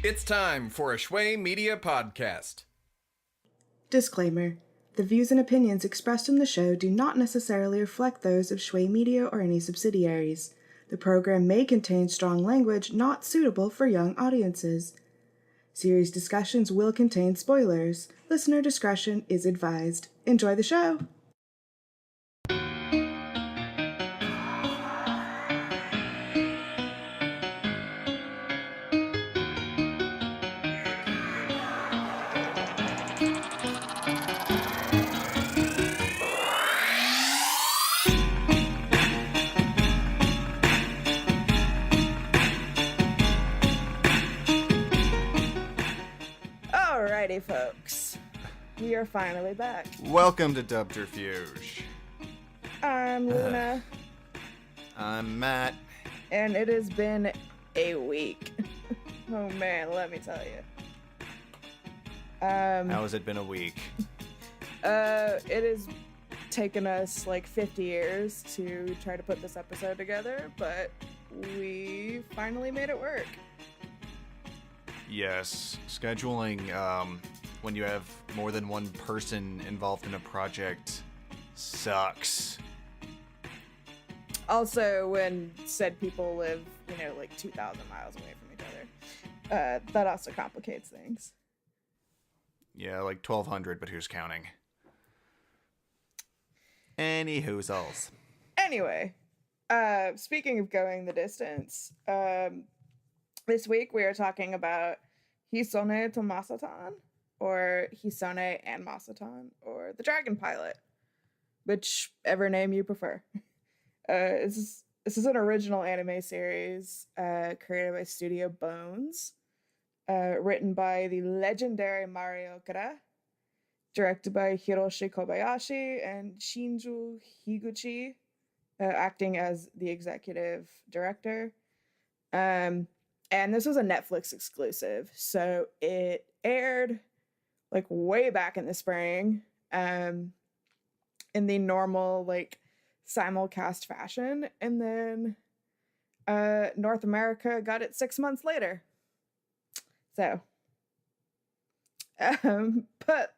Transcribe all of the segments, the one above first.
It's time for a Shui Media podcast. Disclaimer. The views and opinions expressed in the show do not necessarily reflect those of Shui Media or any subsidiaries. The program may contain strong language not suitable for young audiences. Series discussions will contain spoilers. Listener discretion is advised. Enjoy the show! Alrighty, folks. We are finally back. Welcome to Dubterfuge. I'm Luna. I'm Matt. And it has been a week. Oh man, let me tell you. How has it been a week? It has taken us like 50 years to try to put this episode together, but we finally made it work. Yes, scheduling when you have more than one person involved in a project sucks. Also, when said people live, like 2,000 miles away from each other, that also complicates things. Yeah, like 1,200, but who's counting? Any hoozles. Anyway, speaking of going the distance, this week we are talking about Hisone to Masotan, or Hisone and Masotan, or the Dragon Pilot, whichever name you prefer. This is an original anime series created by Studio Bones, written by the legendary Mari Okada, directed by Hiroshi Kobayashi, and Shinji Higuchi acting as the executive director. And this was a Netflix exclusive, so it aired like way back in the spring, in the normal like simulcast fashion, and then North America got it 6 months later. So, but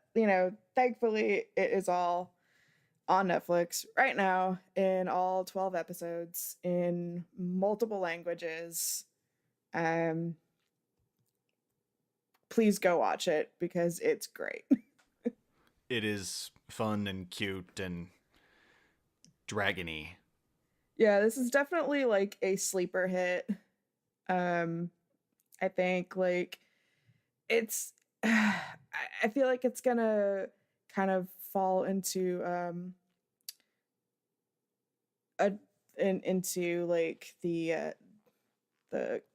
thankfully it is all on Netflix right now in all 12 episodes in multiple languages. Please go watch it because it's great. It is fun and cute and dragony. Yeah, this is definitely like a sleeper hit. I think like it's I feel like it's gonna kind of fall into into like the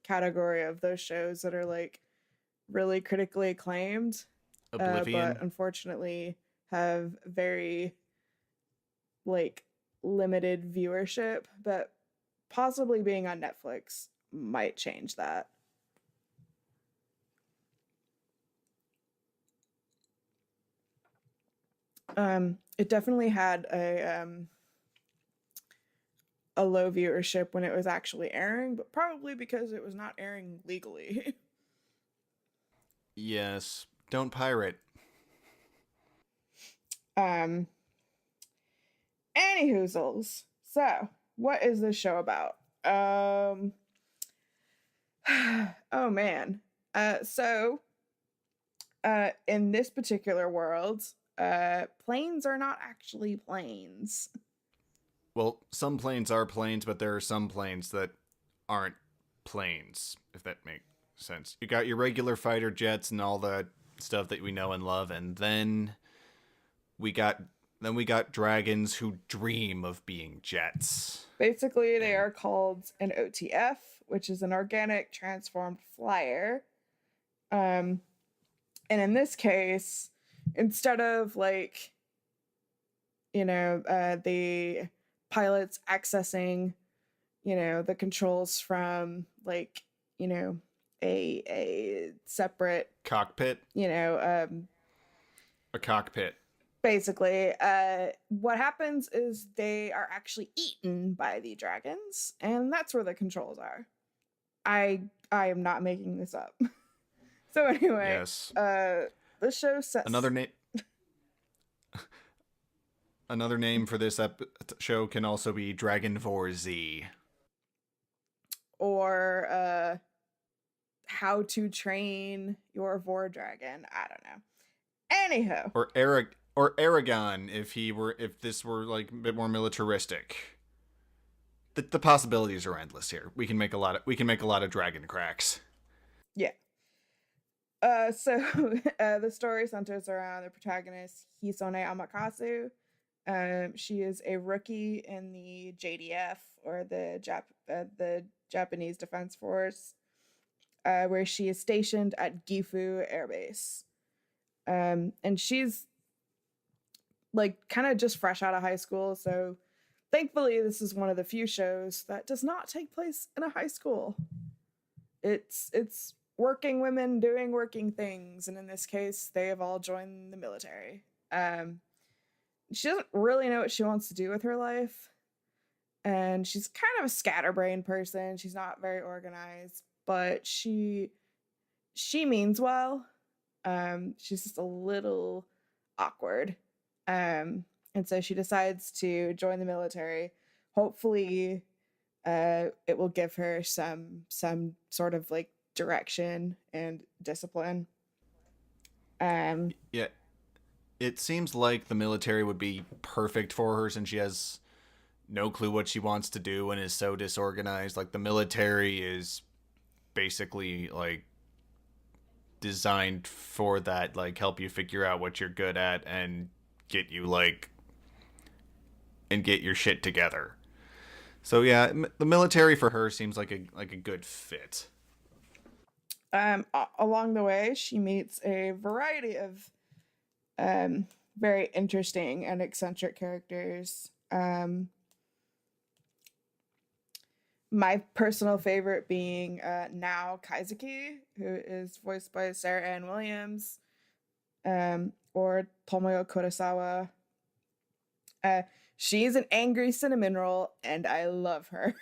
category of those shows that are like really critically acclaimed, Oblivion. but unfortunately have very like limited viewership, but possibly being on Netflix might change that. It definitely had a low viewership when it was actually airing, but probably because it was not airing legally. Yes, don't pirate. Any hoozles. So, what is this show about? Oh man. In this particular world, planes are not actually planes. Well, some planes are planes, but there are some planes that aren't planes, if that makes sense. You got your regular fighter jets and all the stuff that we know and love, and then we got dragons who dream of being jets. Basically, they are called an OTF, which is an organic transformed flyer. And in this case, instead of like, the pilots accessing, the controls from like, a separate cockpit. A cockpit. Basically, what happens is they are actually eaten by the dragons, and that's where the controls are. I am not making this up. So anyway, Yes. the show says Another name. Another name for this show can also be Dragon 4Z. or how to train your Vor Dragon. I don't know. Anyhow, Or Aragon if this were like a bit more militaristic. The possibilities are endless here. We can make a lot of dragon cracks. yeah. So the story centers around the protagonist Hisone Amakasu. She is a rookie in the JDF, or the Japanese Defense Force, where she is stationed at Gifu Air Base. And she's like kind of just fresh out of high school, so thankfully this is one of the few shows that does not take place in a high school. It's working women doing working things, and in this case they have all joined the military. She doesn't really know what she wants to do with her life, and she's kind of a scatterbrained person. She's not very organized, but she means well. She's just a little awkward. And so she decides to join the military. Hopefully, it will give her some sort of like direction and discipline. Yeah, it seems like the military would be perfect for her since she has no clue what she wants to do and is so disorganized. Like the military is basically like designed for that, like help you figure out what you're good at and get you like and get your shit together. So yeah, the military for her seems like a good fit. Along the way, she meets a variety of very interesting and eccentric characters. My personal favorite being Nao Kaizaki, who is voiced by Sarah Ann Williams, or Tomoyo Kurosawa. She's an angry cinnamon roll, and I love her.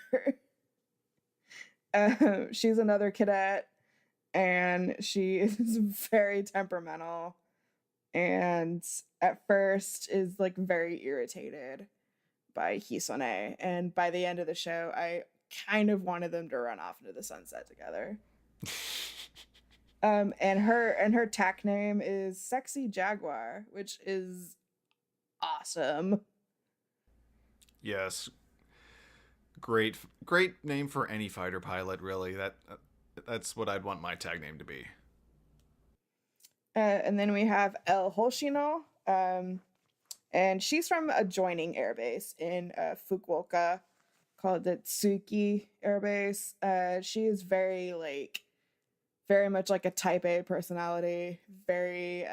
She's another cadet, and she is very temperamental, and at first is like very irritated by Hisone, and by the end of the show, I kind of wanted them to run off into the sunset together. And her tech name is Sexy Jaguar, which is awesome. Yes, great name for any fighter pilot. Really, that's what I'd want my tag name to be. And then we have El Hoshino, and she's from a joining airbase in Fukuoka called the Tsuki Airbase. She is very much like a type A personality, very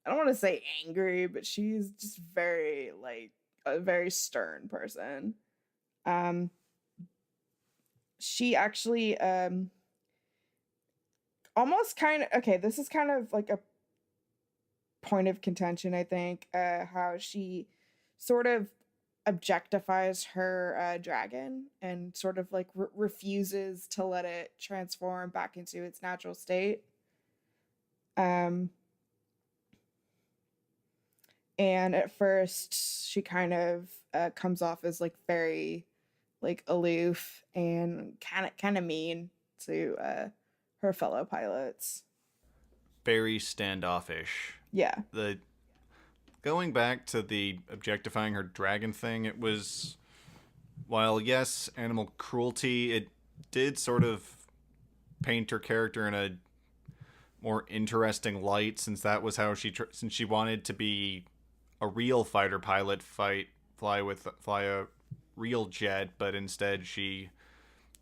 I don't want to say angry, but she's just very like a very stern person. Um, she actually almost kind of okay. This is kind of like a point of contention, I think. How she sort of objectifies her dragon and sort of like refuses to let it transform back into its natural state. And at first she kind of comes off as like very like aloof and kind of mean to her fellow pilots. Very standoffish. Yeah. The Going back to the objectifying her dragon thing, it was, while yes, animal cruelty, it did sort of paint her character in a more interesting light, since that was how since she wanted to be a real fighter pilot, fly a real jet, but instead she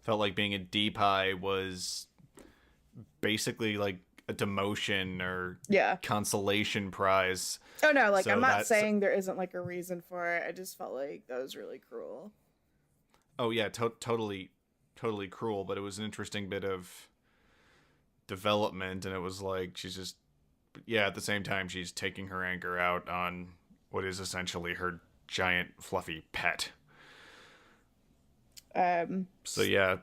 felt like being a DPI was basically like a demotion or consolation prize. Oh no, like so I'm not saying there isn't like a reason for it. I just felt like that was really cruel. Oh yeah, totally cruel, but it was an interesting bit of development, and it was like she's just at the same time she's taking her anger out on what is essentially her giant fluffy pet. So yeah,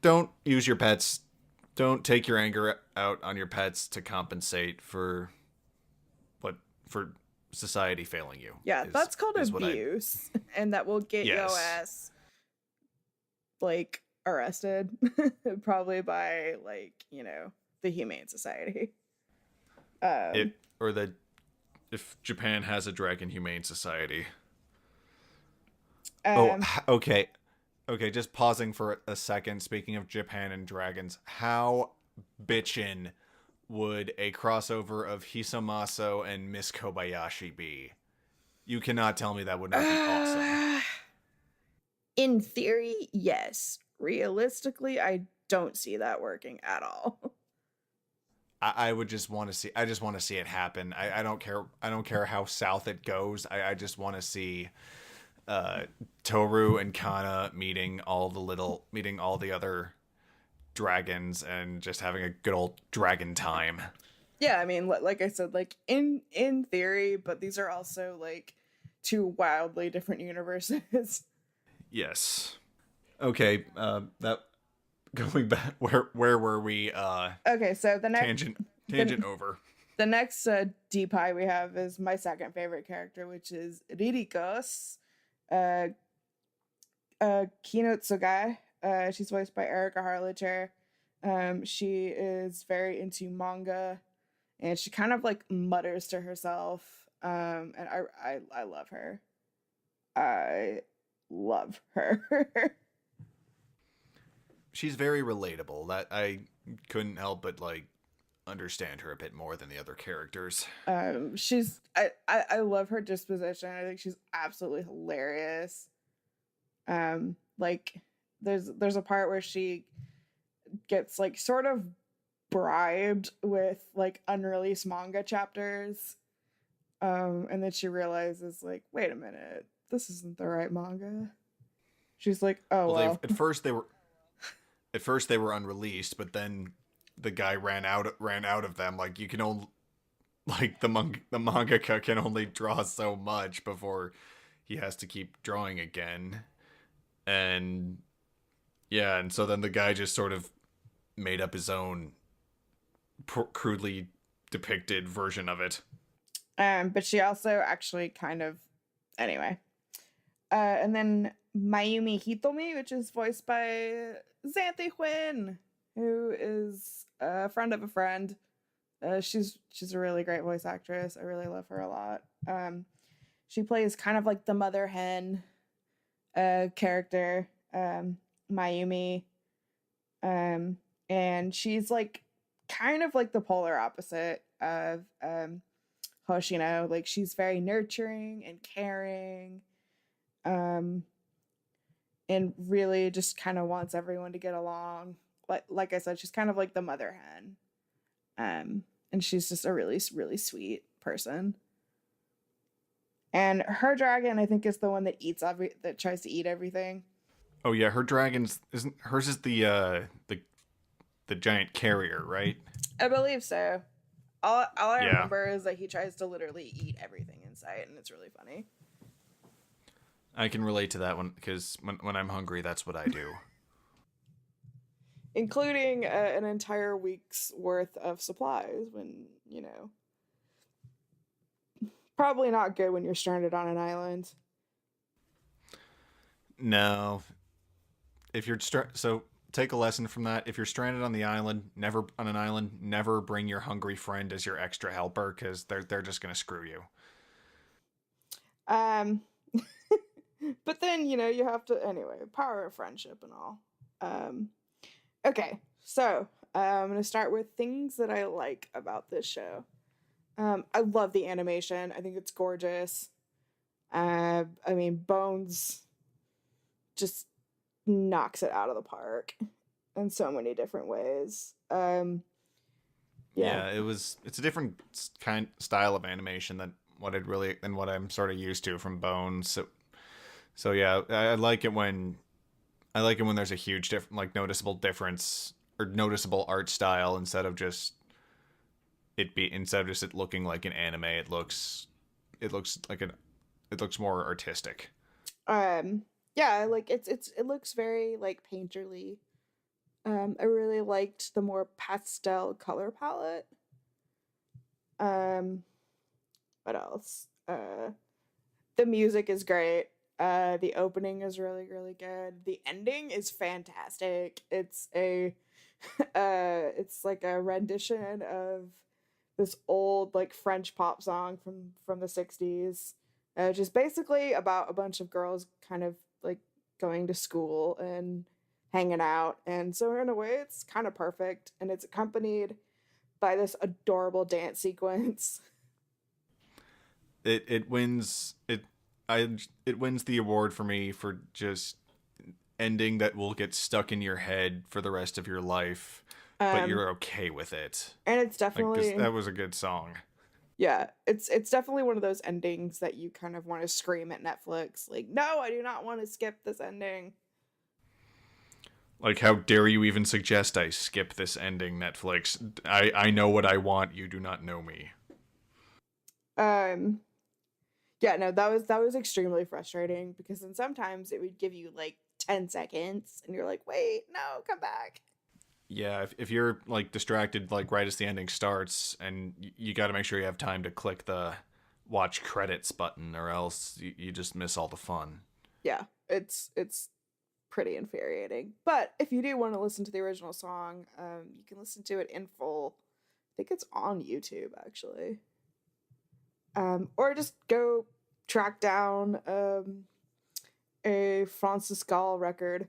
don't use your pets. Don't take your anger out on your pets to compensate for society failing you. Yeah, that's called Is what I abuse, and that will get your yes. ass like arrested, probably by like the Humane Society. It or the if Japan has a dragon humane society. Oh, Um, okay. Okay, just pausing for a second. Speaking of Japan and dragons, how bitchin' would a crossover of Hisomaso and Miss Kobayashi be? You cannot tell me that would not be awesome. in theory, yes. Realistically, I don't see that working at all. I would just want to see. I just want to see it happen. I don't care. I don't care how south it goes. I just want to see Toru and Kana meeting all the other dragons and just having a good old dragon time. Yeah, I mean, like I said, like in theory, but these are also like two wildly different universes. Yes. Okay. That going back. Where were we? Okay, so Tangent over. the next DPI we have is my second favorite character, which is Ririkos, uh, Keynote Tsugai. She's voiced by Erica Harlacher. She is very into manga, and she kind of like mutters to herself. And I love her. I love her. She's very relatable. That I couldn't help but like understand her a bit more than the other characters. I love her disposition. I think she's absolutely hilarious. Like there's a part where she gets like sort of bribed with like unreleased manga chapters. And then she realizes like, wait a minute, this isn't the right manga. She's like, oh well. At first they were unreleased, but then the guy ran out of them. Like you can only like the mangaka can only draw so much before he has to keep drawing again. And yeah, and so then the guy just sort of made up his own crudely depicted version of it. But she also actually kind of anyway. And then Mayumi Hitomi, which is voiced by Xanthe Huynh, who is a friend of a friend. She's a really great voice actress. I really love her a lot. She plays kind of like the mother hen character, Mayumi. And she's like kind of like the polar opposite of Hoshino. Like she's very nurturing and caring. And really just kind of wants everyone to get along. Like I said, she's kind of like the mother hen. And she's just a really, really sweet person. And her dragon, I think, is the one that that tries to eat everything. Oh yeah, her dragon's isn't hers is the giant carrier, right? I believe so. All I remember is that he tries to literally eat everything in sight, and it's really funny. I can relate to that one because when I'm hungry, that's what I do. Including an entire week's worth of supplies when, probably not good when you're stranded on an island. No. If you're so take a lesson from that. If you're stranded on an island, never bring your hungry friend as your extra helper because they're just gonna screw you. But then you have to anyway. Power of friendship and all. Okay, so I'm gonna start with things that I like about this show. I love the animation. I think it's gorgeous. I mean, Bones just knocks it out of the park in so many different ways. Yeah, it's a different style of animation than what I'm sort of used to from Bones. So yeah, I like it when there's a huge noticeable difference or noticeable art style instead of just it looking like an anime. It looks more artistic. Yeah, like it looks very like painterly. I really liked the more pastel color palette. Um, what else? The music is great. The opening is really, really good. The ending is fantastic. It's a, it's like a rendition of this old like French pop song from the '60s, which is basically about a bunch of girls kind of like going to school and hanging out. And so in a way, it's kind of perfect, and it's accompanied by this adorable dance sequence. It wins it wins the award for me for just ending that will get stuck in your head for the rest of your life, but Um, you're okay with it. and it's Like, 'cause definitely, that was a good song. yeah, it's definitely one of those endings that you kind of want to scream at Netflix, like, no, I do not want to skip this ending. Like, how dare you even suggest I skip this ending, Netflix? I know what I want. You do not know me. Um, yeah, no, that was extremely frustrating because then sometimes it would give you like 10 seconds and you're like, wait, no, come back. Yeah, if you're like distracted like right as the ending starts, and you got to make sure you have time to click the watch credits button, or else you just miss all the fun. Yeah, it's pretty infuriating. But if you do want to listen to the original song, you can listen to it in full. I think it's on YouTube actually. Or just go track down a Francis Gall record.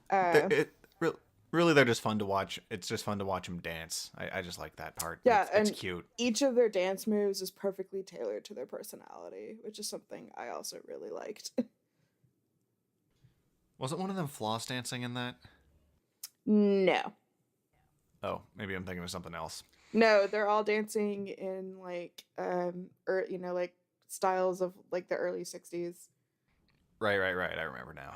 They're- uh, It, re- Really, they're just fun to watch. It's just fun to watch them dance. I just like that part. yeah, It's and cute. each of their dance moves is perfectly tailored to their personality, which is something I also really liked. Wasn't one of them floss dancing in that? No. Oh, maybe I'm thinking of something else. No, they're all dancing in like or like styles of like the early 60s. Right. I remember now.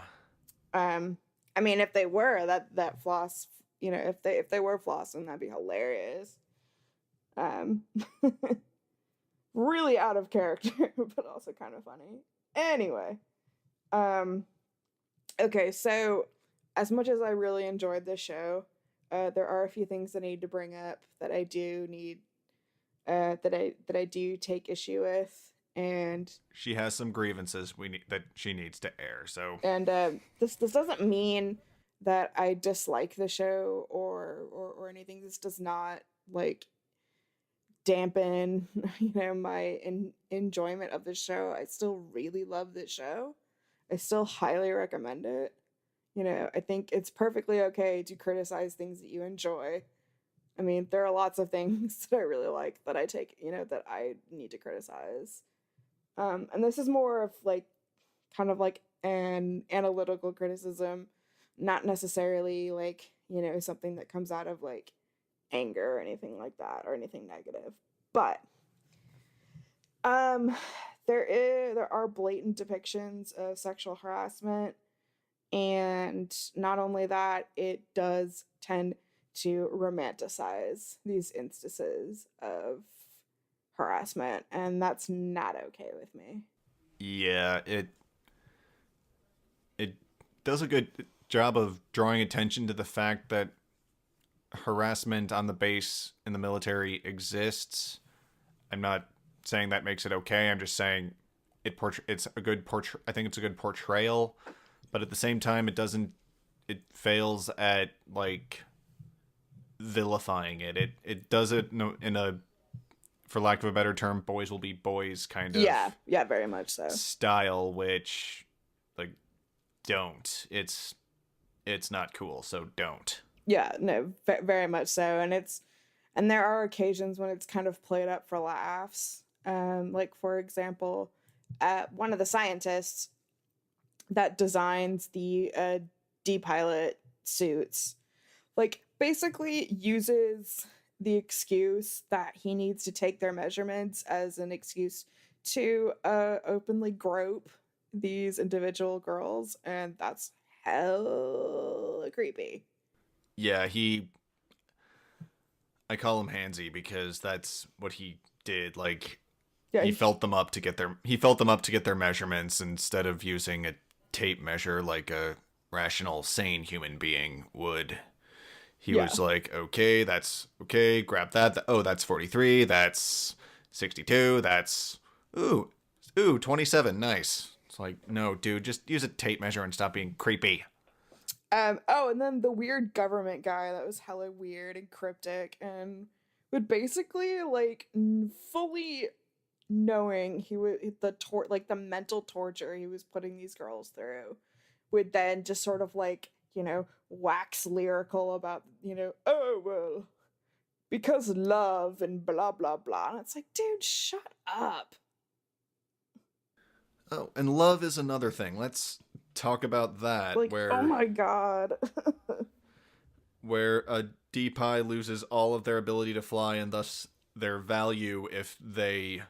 Um I mean if they were that floss, if they were flossing, that'd be hilarious. Um really out of character, but also kind of funny. Anyway, um okay, so as much as I really enjoyed this show, there are a few things I need to bring up that I do need that I do take issue with, and She has some grievances we need that she needs to air. So this doesn't mean that I dislike the show or anything. This does not like dampen my enjoyment of the show. I still really love this show. I still highly recommend it. I think it's perfectly okay to criticize things that you enjoy. I mean, there are lots of things that I really like that I take, that I need to criticize. And this is more of like kind of like an analytical criticism, not necessarily like, something that comes out of like anger or anything like that or anything negative. But um there are blatant depictions of sexual harassment, and not only that, it does tend to romanticize these instances of harassment, and that's not okay with me. yeah, it does a good job of drawing attention to the fact that harassment on the base in the military exists. I'm not saying that makes it okay. I'm just saying it's a good I think it's a good portrayal, but at the same time it fails at like vilifying it. It does it in a, for lack of a better term, boys will be boys kind Yeah, of yeah, very much so. style, which like don't. It's not cool, so don't. Yeah, no, very much so. And there are occasions when it's kind of played up for laughs. Like for example, one of the scientists that designs the D-pilot suits, like basically uses the excuse that he needs to take their measurements as an excuse to openly grope these individual girls, and that's hella creepy. Yeah, I call him Hansy because that's what he did. Like Yeah, he felt them up to get their measurements instead of using a tape measure like a rational, sane human being would. He Yeah. was like, okay, that's okay, grab that. Oh, that's 43, that's 62, that's ooh, 27, nice. It's like, no, dude, just use a tape measure and stop being creepy. Oh, and then the weird government guy that was hella weird and cryptic and would basically like fully knowing he would like the mental torture he was putting these girls through would then just sort of like, wax lyrical about, oh well, because love and blah blah blah. And it's like, dude, shut up. Oh, and love is another thing. Let's talk about that, Like, oh my god. where a Deepai loses all of their ability to fly and thus their value if they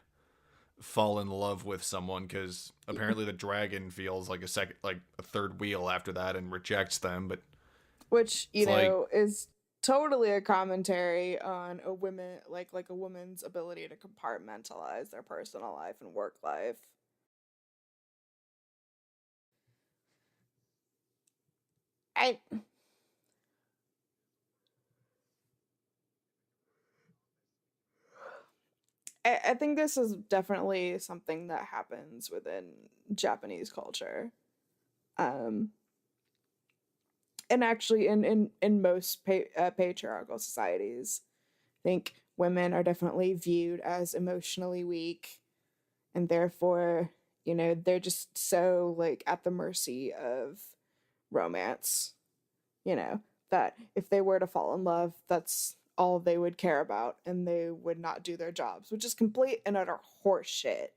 fall in love with someone, because apparently the dragon feels like a third wheel after that and rejects them. But Which, like, is totally a commentary on a woman, like a woman's ability to compartmentalize their personal life and work life. I I think this is definitely something that happens within Japanese culture. Um and actually in most patriarchal societies, I think women are definitely viewed as emotionally weak, and therefore, they're just so like at the mercy of romance, that if they were to fall in love, that's all they would care about, and they would not do their jobs, which is complete and utter horseshit.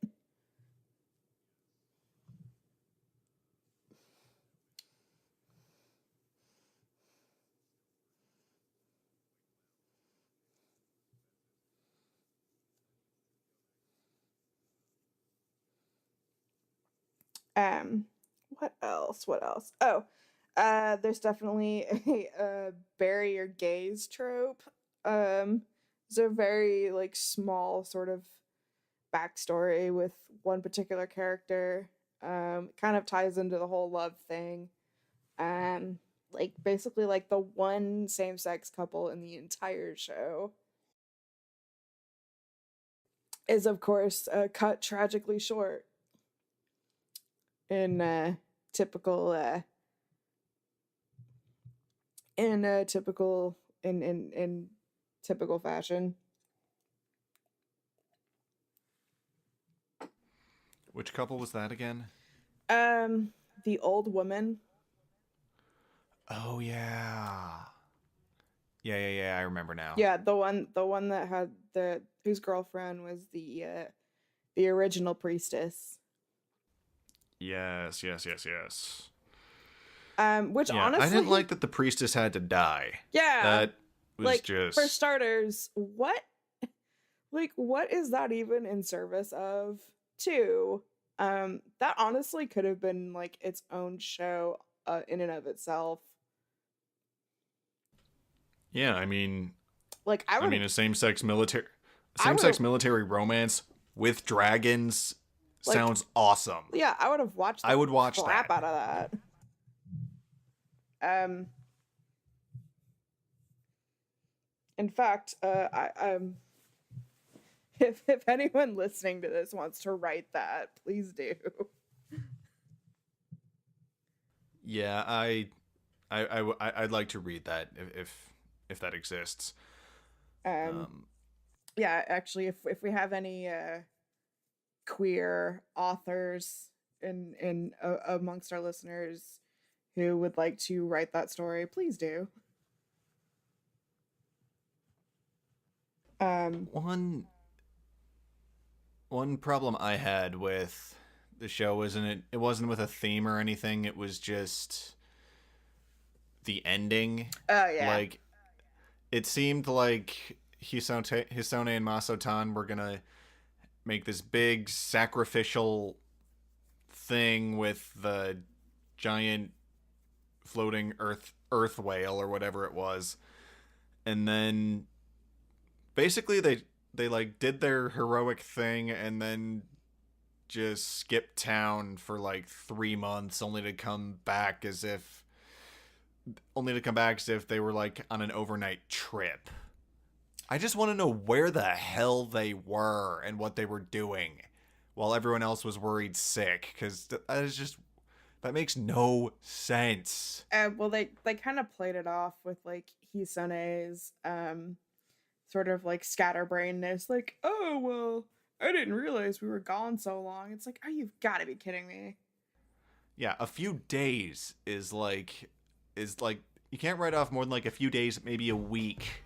Um, what else? What else? Oh, there's definitely a bury your gaze trope. It's a very like small sort of backstory with one particular character. Kind of ties into the whole love thing. Like basically like the one same-sex couple in the entire show is of course cut tragically short in typical typical in typical fashion. which couple was that again? The old woman. Oh yeah, yeah. I remember now. Yeah, the one that had the whose girlfriend was the original priestess. Yes. Which Yeah, I didn't honestly, like that the priestess had to die. yeah, That was like just for starters, what is that even in service of? Two, that honestly could have been like its own show in and of itself. yeah. I mean, Like I would have, a same-sex military I would have, romance with dragons like, sounds awesome. yeah, I would have watched I the would watch crap that. out of that. Um, in fact, if anyone listening to this wants to write that, please do. Yeah, I'd like to read that if that exists. Um, yeah, actually, if we have any queer authors in amongst our listeners who would like to write that story, please do. Um, One problem I had with the show wasn't it wasn't with a theme or anything. It was just the ending. oh yeah, Like, it seemed like Hisone and Masotan were gonna make this big sacrificial thing with the giant floating earth whale or whatever it was, and then basically they like did their heroic thing and then just skipped town for like 3 months only to come back as if only to come back as if they were like on an overnight trip. I just want to know where the hell they were and what they were doing while everyone else was worried sick, because that makes no sense. Well, they kind of played it off with like Hisone's sort of like scatterbrainness, like, oh well, I didn't realize we were gone so long. It's like, oh, you've got to be kidding me. Yeah, a few days is like you can't write off more than like a few days, maybe a week.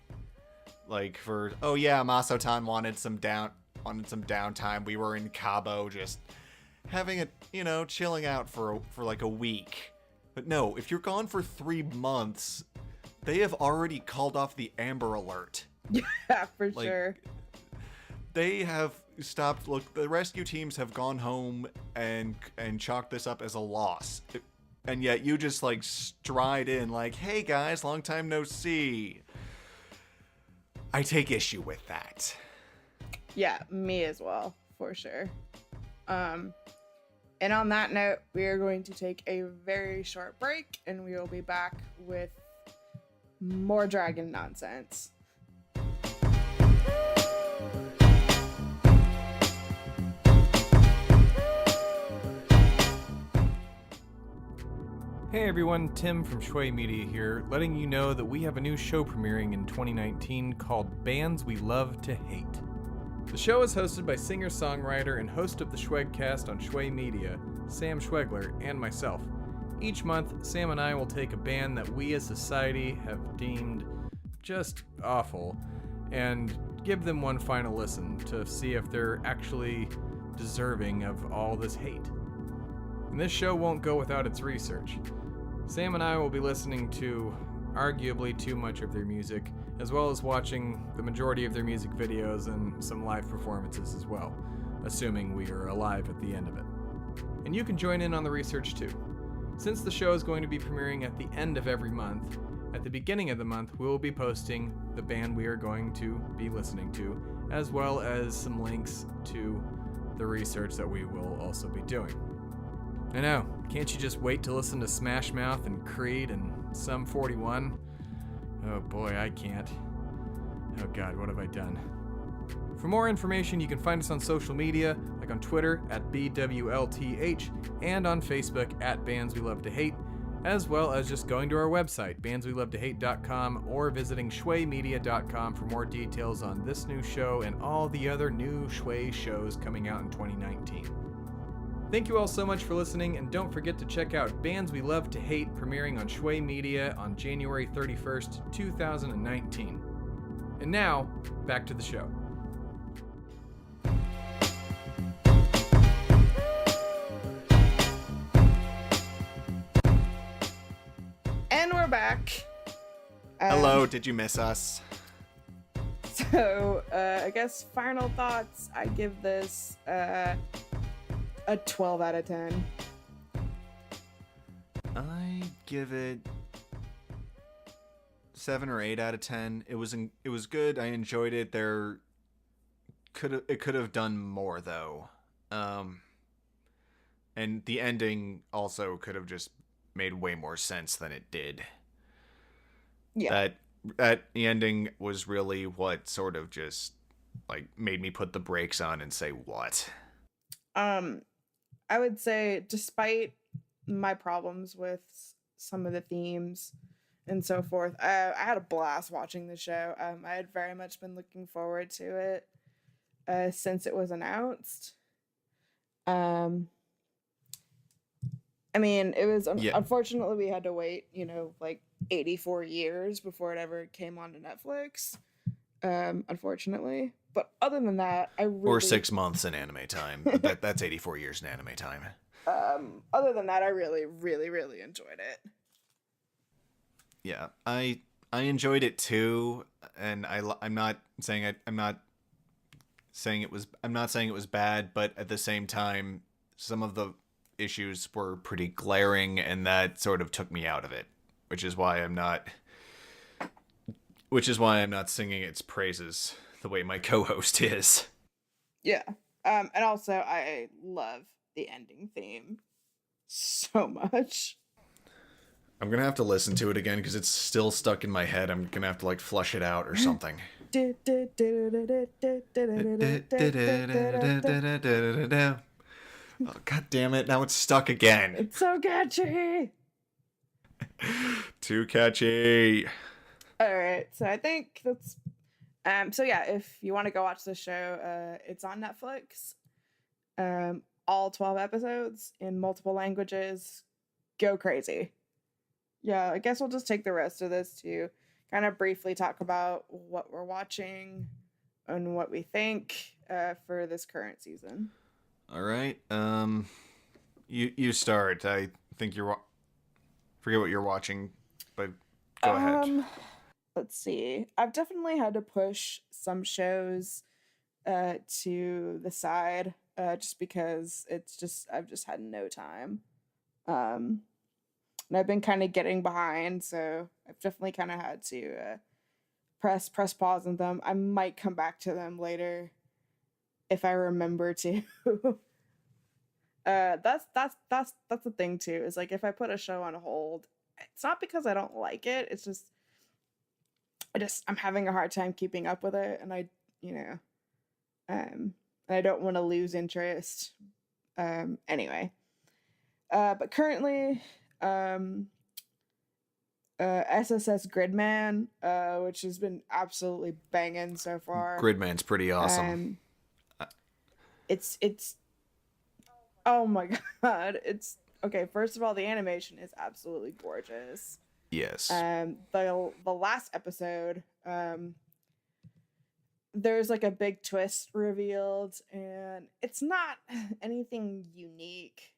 Like for, oh yeah, Masotan wanted some downtime. We were in Cabo just having it, chilling out for like a week. But no, if you're gone for 3 months, they have already called off the Amber Alert. Yeah, for sure. They have stopped. Look, the rescue teams have gone home and chalked this up as a loss. And yet you just like stride in like, hey guys, long time no see. I take issue with that. Yeah, me as well, for sure. And on that note, we are going to take a very short break, and we will be back with more dragon nonsense. Hey everyone, Tim from Shui Media here, letting you know that we have a new show premiering in 2019 called Bands We Love to Hate. The show is hosted by singer-songwriter and host of the Schwegcast on Shui Media, Sam Schwegler, and myself. Each month, Sam and I will take a band that we as society have deemed just awful and give them one final listen to see if they're actually deserving of all this hate. And this show won't go without its research. Sam and I will be listening to arguably too much of their music, as well as watching the majority of their music videos and some live performances as well, assuming we are alive at the end of it. And you can join in on the research too. Since the show is going to be premiering at the end of every month, at the beginning of the month we will be posting the band we are going to be listening to, as well as some links to the research that we will also be doing. I know, can't you just wait to listen to Smash Mouth and Creed and Sum 41? Oh boy, I can't. Oh god, what have I done? For more information, you can find us on social media, like on Twitter at BWLTH, and on Facebook at Bands We Love to Hate, as well as just going to our website, bandswelovetohate.com, or visiting shwaymedia.com for more details on this new show and all the other new Shui shows coming out in 2019. Thank you all so much for listening, and don't forget to check out Bands We Love to Hate premiering on Shui Media on January 31st, 2019. And now, back to the show. And we're back. Hello, did you miss us? So, I guess final thoughts. I give this a 12 out of 10. I give it 7 or 8 out of 10. It was good. I enjoyed it. It could have done more though. And the ending also could have just made way more sense than it did. Yeah. That the ending was really what sort of just like made me put the brakes on and say what. I would say, despite my problems with some of the themes and so forth, I had a blast watching the show. I had very much been looking forward to it since it was announced. I mean, it was unfortunately we had to wait, like 84 years before it ever came onto Netflix. Unfortunately. But other than that, or 6 months in anime time. That's 84 years in anime time. Other than that, I really, really, really enjoyed it. Yeah, I enjoyed it too, and I'm not saying it was bad, but at the same time, some of the issues were pretty glaring, and that sort of took me out of it, which is why I'm not singing its praises the way my co-host is. Yeah. And also I love the ending theme so much. I'm gonna have to listen to it again because it's still stuck in my head. I'm gonna have to like flush it out or something. Oh, God damn it! Now it's stuck again. It's so catchy. Too catchy. All right, so I think that's so yeah, if you want to go watch the show, it's on Netflix. All 12 episodes in multiple languages. Go crazy. Yeah, I guess we'll just take the rest of this to kind of briefly talk about what we're watching and what we think for this current season. All right. You start. I think forget what you're watching, but go ahead. Let's see. I've definitely had to push some shows to the side just because I've just had no time. And I've been kind of getting behind, so I've definitely kind of had to press pause on them. I might come back to them later if I remember to. That's the thing too. Is like if I put a show on hold, it's not because I don't like it. It's just I'm having a hard time keeping up with it, and I don't want to lose interest. Anyway, but currently, SSS Gridman, which has been absolutely banging so far. Gridman's pretty awesome. It's oh my god, it's okay. First of all, the animation is absolutely gorgeous. Yes. The last episode, there's like a big twist revealed, and it's not anything unique.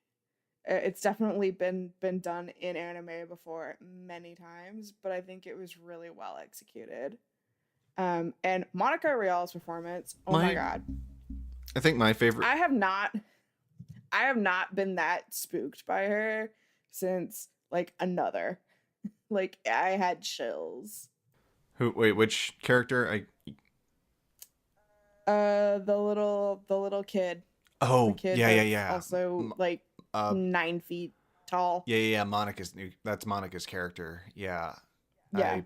It's definitely been done in anime before many times, but I think it was really well executed. And Monica Rial's performance, oh my god. I think my favorite. I have not been that spooked by her since like Another. Like I had chills. Wait, which character? The little kid. Oh, the kid yeah. Also, like 9 feet tall. Yeah. That's Monica's character. Yeah. Yeah.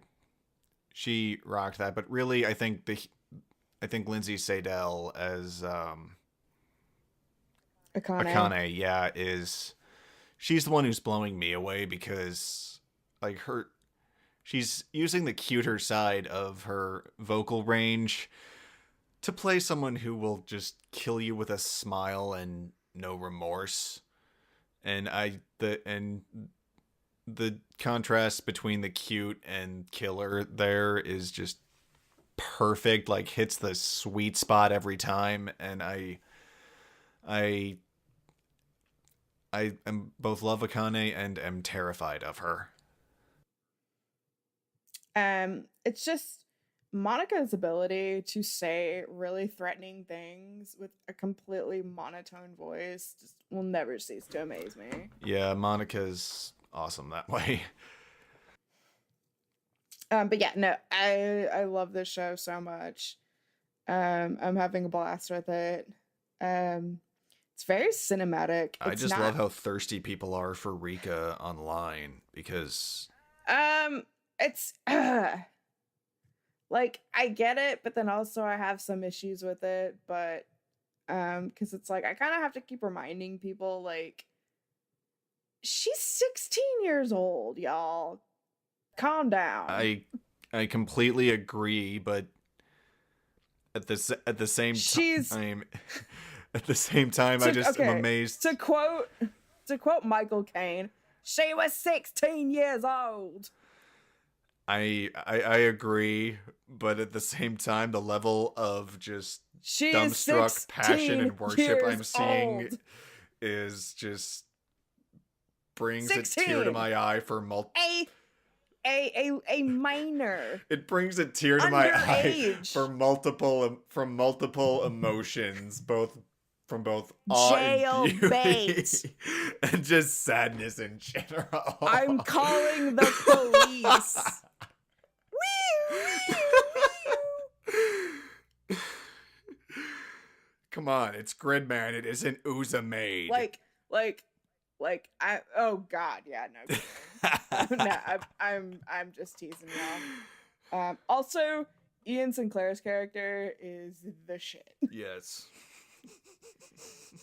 She rocked that, but really, I think Lindsay Seidel as Akane, yeah, she's the one who's blowing me away because like she's using the cuter side of her vocal range to play someone who will just kill you with a smile and no remorse. And the contrast between the cute and killer there is just perfect, like hits the sweet spot every time. And I am both love Akane and am terrified of her. It's just Monica's ability to say really threatening things with a completely monotone voice just will never cease to amaze me. Yeah, Monica's awesome that way. But yeah, no, I love this show so much. I'm having a blast with it. It's very cinematic. I just love how thirsty people are for Rika online because it's like I get it, but then also I have some issues with it, but because it's like I kind of have to keep reminding people like she's 16 years old, y'all. Calm down. I completely agree, but at the same time at the same time I just am amazed. To quote Michael Caine, she was 16 years old. I agree, but at the same time, the level of just dumbstruck passion and worship I'm seeing is just brings 16. A tear to my eye for a minor. It brings a tear to my eye for multiple emotions, from both awe and beauty and just sadness in general. I'm calling the police. Come on, it's Gridman. It isn't Uza Maid. Like I. Oh God, yeah, no. No, I'm just teasing y'all. Also, Ian Sinclair's character is the shit. Yes.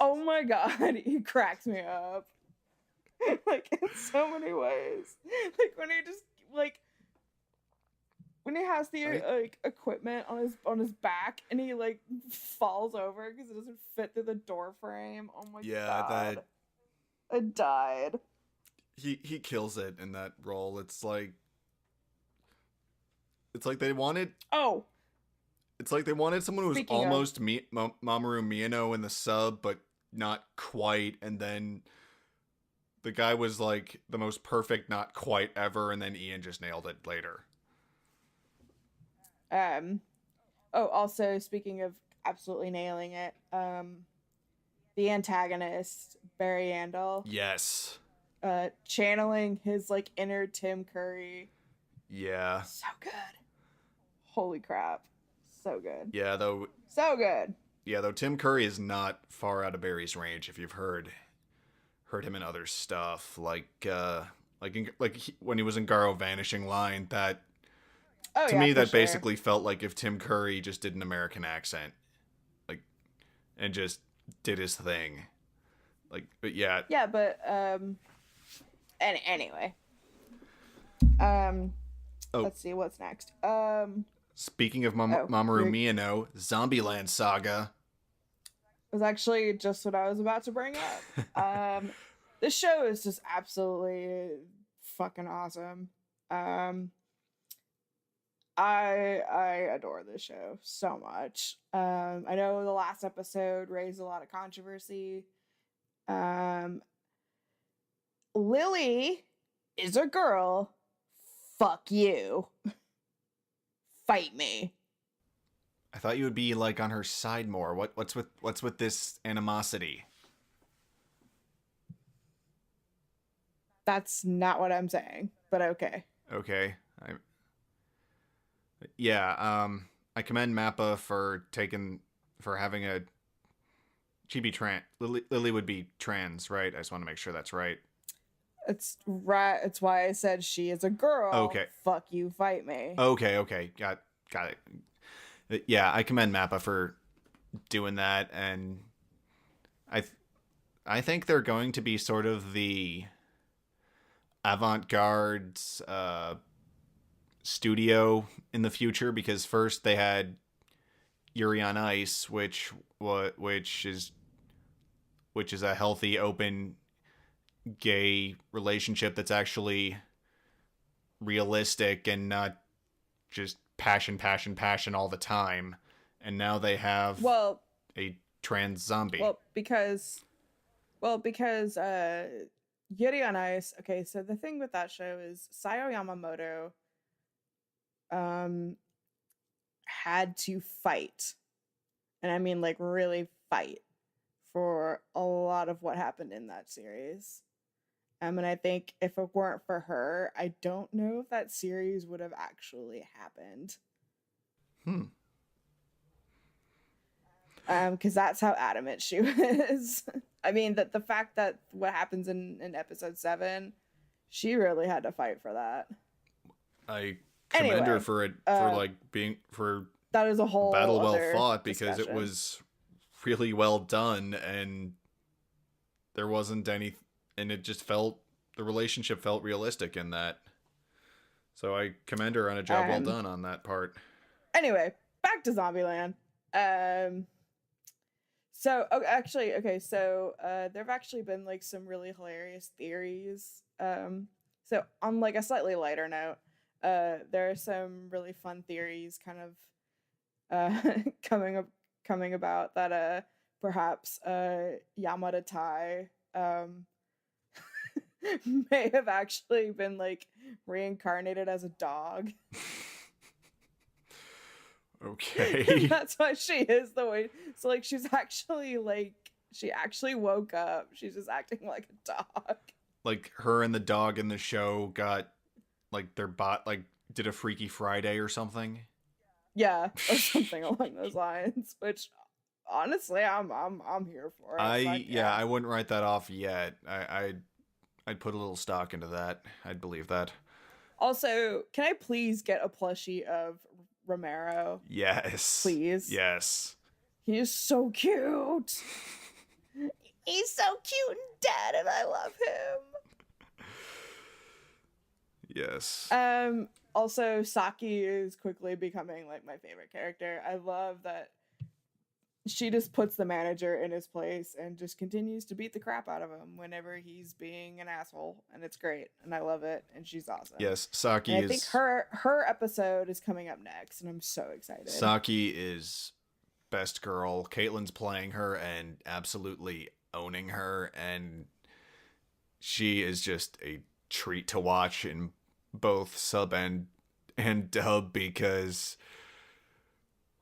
Oh my god, he cracks me up. Like in so many ways. Like when he just like when he has the like equipment on his back and he like falls over because it doesn't fit through the door frame. Oh my god. I died. He kills it in that role. It's like they wanted. Oh. It's like they wanted someone who was Speaking almost Mamoru Miyano in the sub, but not quite. And then the guy was like the most perfect, not quite ever. And then Ian just nailed it later. Oh, also speaking of absolutely nailing it, the antagonist Barry Andel. Yes. Channeling his like inner Tim Curry. Yeah. So good. Holy crap. So good. Yeah, though. So good. Yeah, though Tim Curry is not far out of Barry's range. If you've heard him in other stuff, like when he was in Garo Vanishing Line, that to me that basically felt like if Tim Curry just did an American accent, like, and just did his thing, like, but yeah. Yeah, but anyway. Let's see what's next. Speaking of Mamoru Miyano, Zombieland Saga. Was actually just what I was about to bring up. This show is just absolutely fucking awesome. I adore this show so much. I know the last episode raised a lot of controversy. Lily is a girl. Fuck you. Fight me. I thought you would be like on her side more. What's with this animosity? That's not what I'm saying, but okay. Okay. I commend Mappa for having a chibi trans. Lily would be trans, right? I just want to make sure that's right. It's right. It's why I said she is a girl. Okay. Fuck you, fight me. Okay. Got it. Yeah, I commend Mappa for doing that, and I think they're going to be sort of the avant-garde studio in the future, because first they had Yuri on Ice, which is a healthy, open gay relationship that's actually realistic and not just passion all the time. And now they have a trans zombie. Because Yuri on Ice. Okay, so the thing with that show is Sayo Yamamoto had to fight, and I mean like really fight, for a lot of what happened in that series. And I think if it weren't for her, I don't know if that series would have actually happened. Because that's how adamant she was. I mean, that the fact that what happens in episode 7, she really had to fight for that. I commend her for it, for that is a whole battle well fought, discussion. because it was really well done, and there wasn't any, and it just the relationship felt realistic in that. So I commend her on a job well done on that part. Anyway, back to Zombieland. So there have actually been like some really hilarious theories. So on like a slightly lighter note, there are some really fun theories kind of coming about that perhaps Yamada Tai may have actually been like reincarnated as a dog. Okay. That's why she is the way. So like she actually woke up. She's just acting like a dog. Like her and the dog in the show got like their did a Freaky Friday or something. Yeah, or something along those lines. Which honestly, I'm here for it. I wouldn't write that off yet. I I'd put a little stock into that. I'd believe that. Also, can I please get a plushie of Romero? Yes. Please. Yes. He is so cute. He's so cute and dead, and I love him. Yes. Also, Saki is quickly becoming like my favorite character. I love that she just puts the manager in his place and just continues to beat the crap out of him whenever he's being an asshole, and it's great, and I love it, and she's awesome. Yes, Saki and is. I think her episode is coming up next, and I'm so excited. Saki is best girl. Caitlin's playing her and absolutely owning her, and she is just a treat to watch in both sub and dub because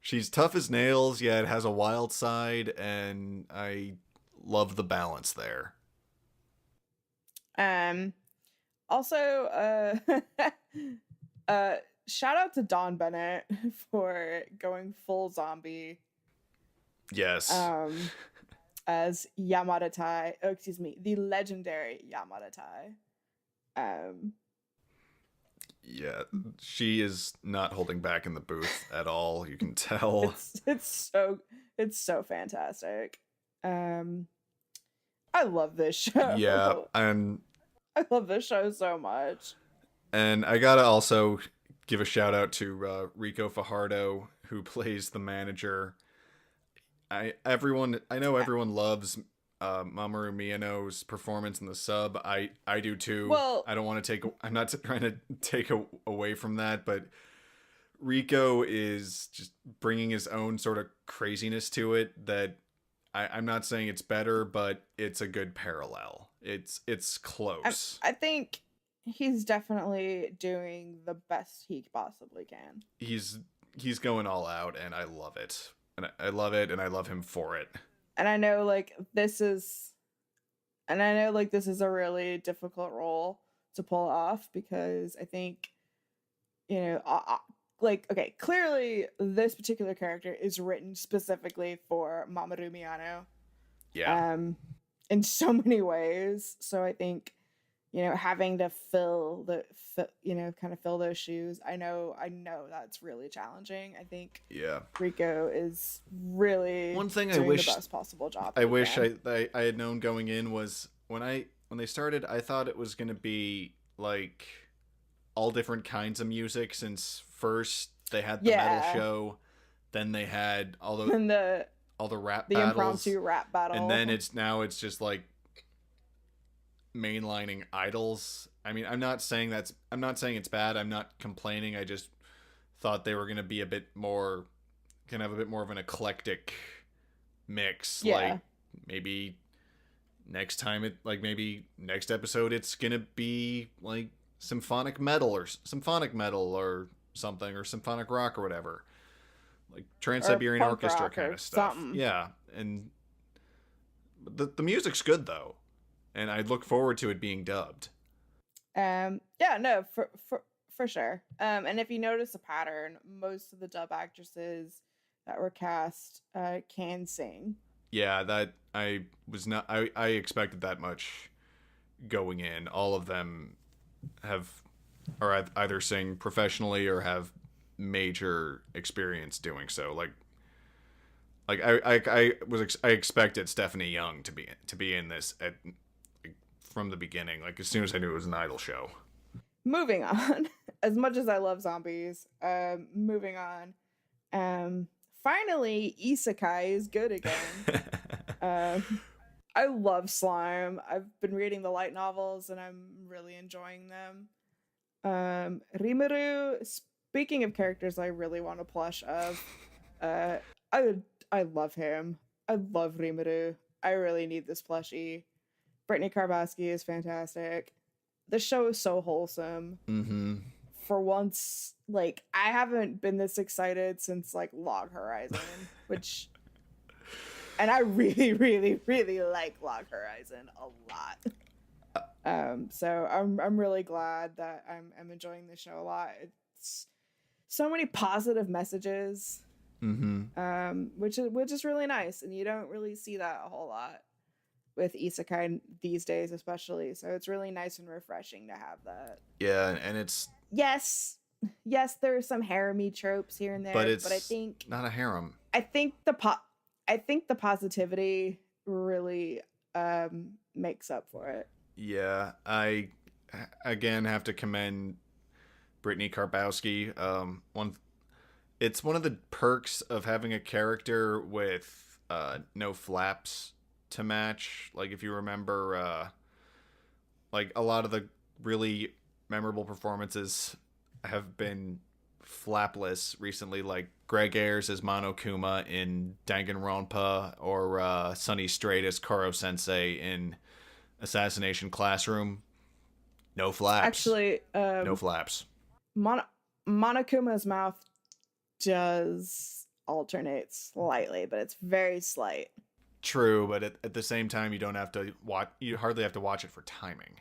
she's tough as nails, yet has a wild side, and I love the balance there. Also, shout out to Dawn Bennett for going full zombie. Yes. As Yamada Tai. Oh, excuse me, the legendary Yamada Tai. Yeah, she is not holding back in the booth at all. You can tell. It's so fantastic. I love this show. Yeah, and I love this show so much. And I gotta also give a shout out to Rico Fajardo, who plays the manager. I know everyone loves Mamoru Miyano's performance in the sub. I do too. Well, I don't want to I'm not trying to take away from that, but Rico is just bringing his own sort of craziness to it that I'm not saying it's better, but it's a good parallel. It's close. I think he's definitely doing the best he possibly can. He's going all out, and I love it. And I love it, and I love him for it. And I know this is a really difficult role to pull off because I think, okay, clearly this particular character is written specifically for Mamoru Miyano. Yeah. In so many ways. So I think, having to fill those shoes. I know that's really challenging. I think Rico is really one thing doing I wish the best possible job. I wish I had known going in was when they started, I thought it was going to be like all different kinds of music, since first they had the metal show, then they had all the rap battles, impromptu rap battle, and then it's just like mainlining idols. I mean, I'm not saying it's bad. I'm not complaining. I just thought they were going to be a bit more of an eclectic mix. Yeah. Like maybe next episode it's going to be like symphonic metal or something, or symphonic rock or whatever. Like Trans-Siberian Orchestra kind of stuff. Something. Yeah. And the music's good though. And I look forward to it being dubbed. For sure. And if you notice a pattern, most of the dub actresses that were cast can sing. Yeah, that I expected that much going in. All of them are either sing professionally or have major experience doing so. I expected Stephanie Young to be in this from the beginning, like as soon as I knew it was an idol show. Moving on, as much as I love zombies, moving on. Finally, Isekai is good again. I love slime. I've been reading the light novels and I'm really enjoying them. Rimuru, speaking of characters I really want a plush of, I love him. I love Rimuru. I really need this plushie. Brittany Karbowski is fantastic. The show is so wholesome. Mm-hmm. For once, I haven't been this excited since Log Horizon, and I really, really, really like Log Horizon a lot. So I'm really glad that I'm enjoying the show a lot. It's so many positive messages, mm-hmm. Which is really nice, and you don't really see that a whole lot. with isekai these days, especially. So it's really nice and refreshing to have that. Yeah, and it's Yes, there are some harem-y tropes here and there, but it's I think not a harem. I think the positivity really makes up for it. Yeah, I again have to commend Brittany Karbowski. It's one of the perks of having a character with no flaps to match. Like if you remember, like a lot of the really memorable performances have been flapless recently, like Greg Ayers as Monokuma in Danganronpa, or Sonny Strait as Koro Sensei in Assassination Classroom. No flaps. Actually, no flaps. Monokuma's mouth does alternate slightly, but it's very slight. True, but at the same time, you don't have to watch. You hardly have to watch it for timing.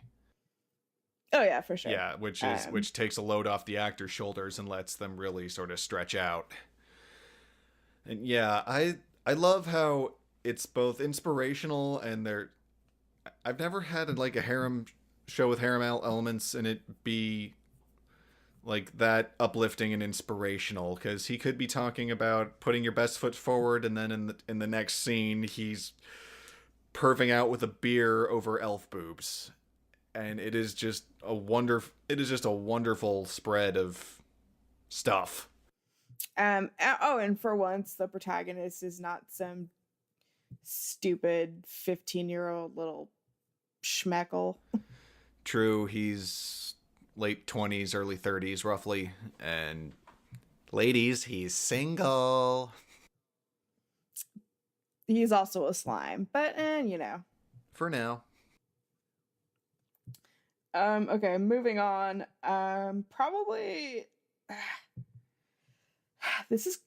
Oh yeah, for sure. Yeah, which takes a load off the actor's shoulders and lets them really sort of stretch out. And yeah, I love how it's both inspirational and I've never had like a harem show with harem elements and it be like that uplifting and inspirational, because he could be talking about putting your best foot forward, and then in the next scene he's perving out with a beer over elf boobs, and it is just a wonderful spread of stuff. And for once the protagonist is not some stupid 15-year-old little schmeckle. True, he's late 20s, early 30s roughly, and ladies, he's single. He's also a slime, but for now. Okay, moving on. Probably this is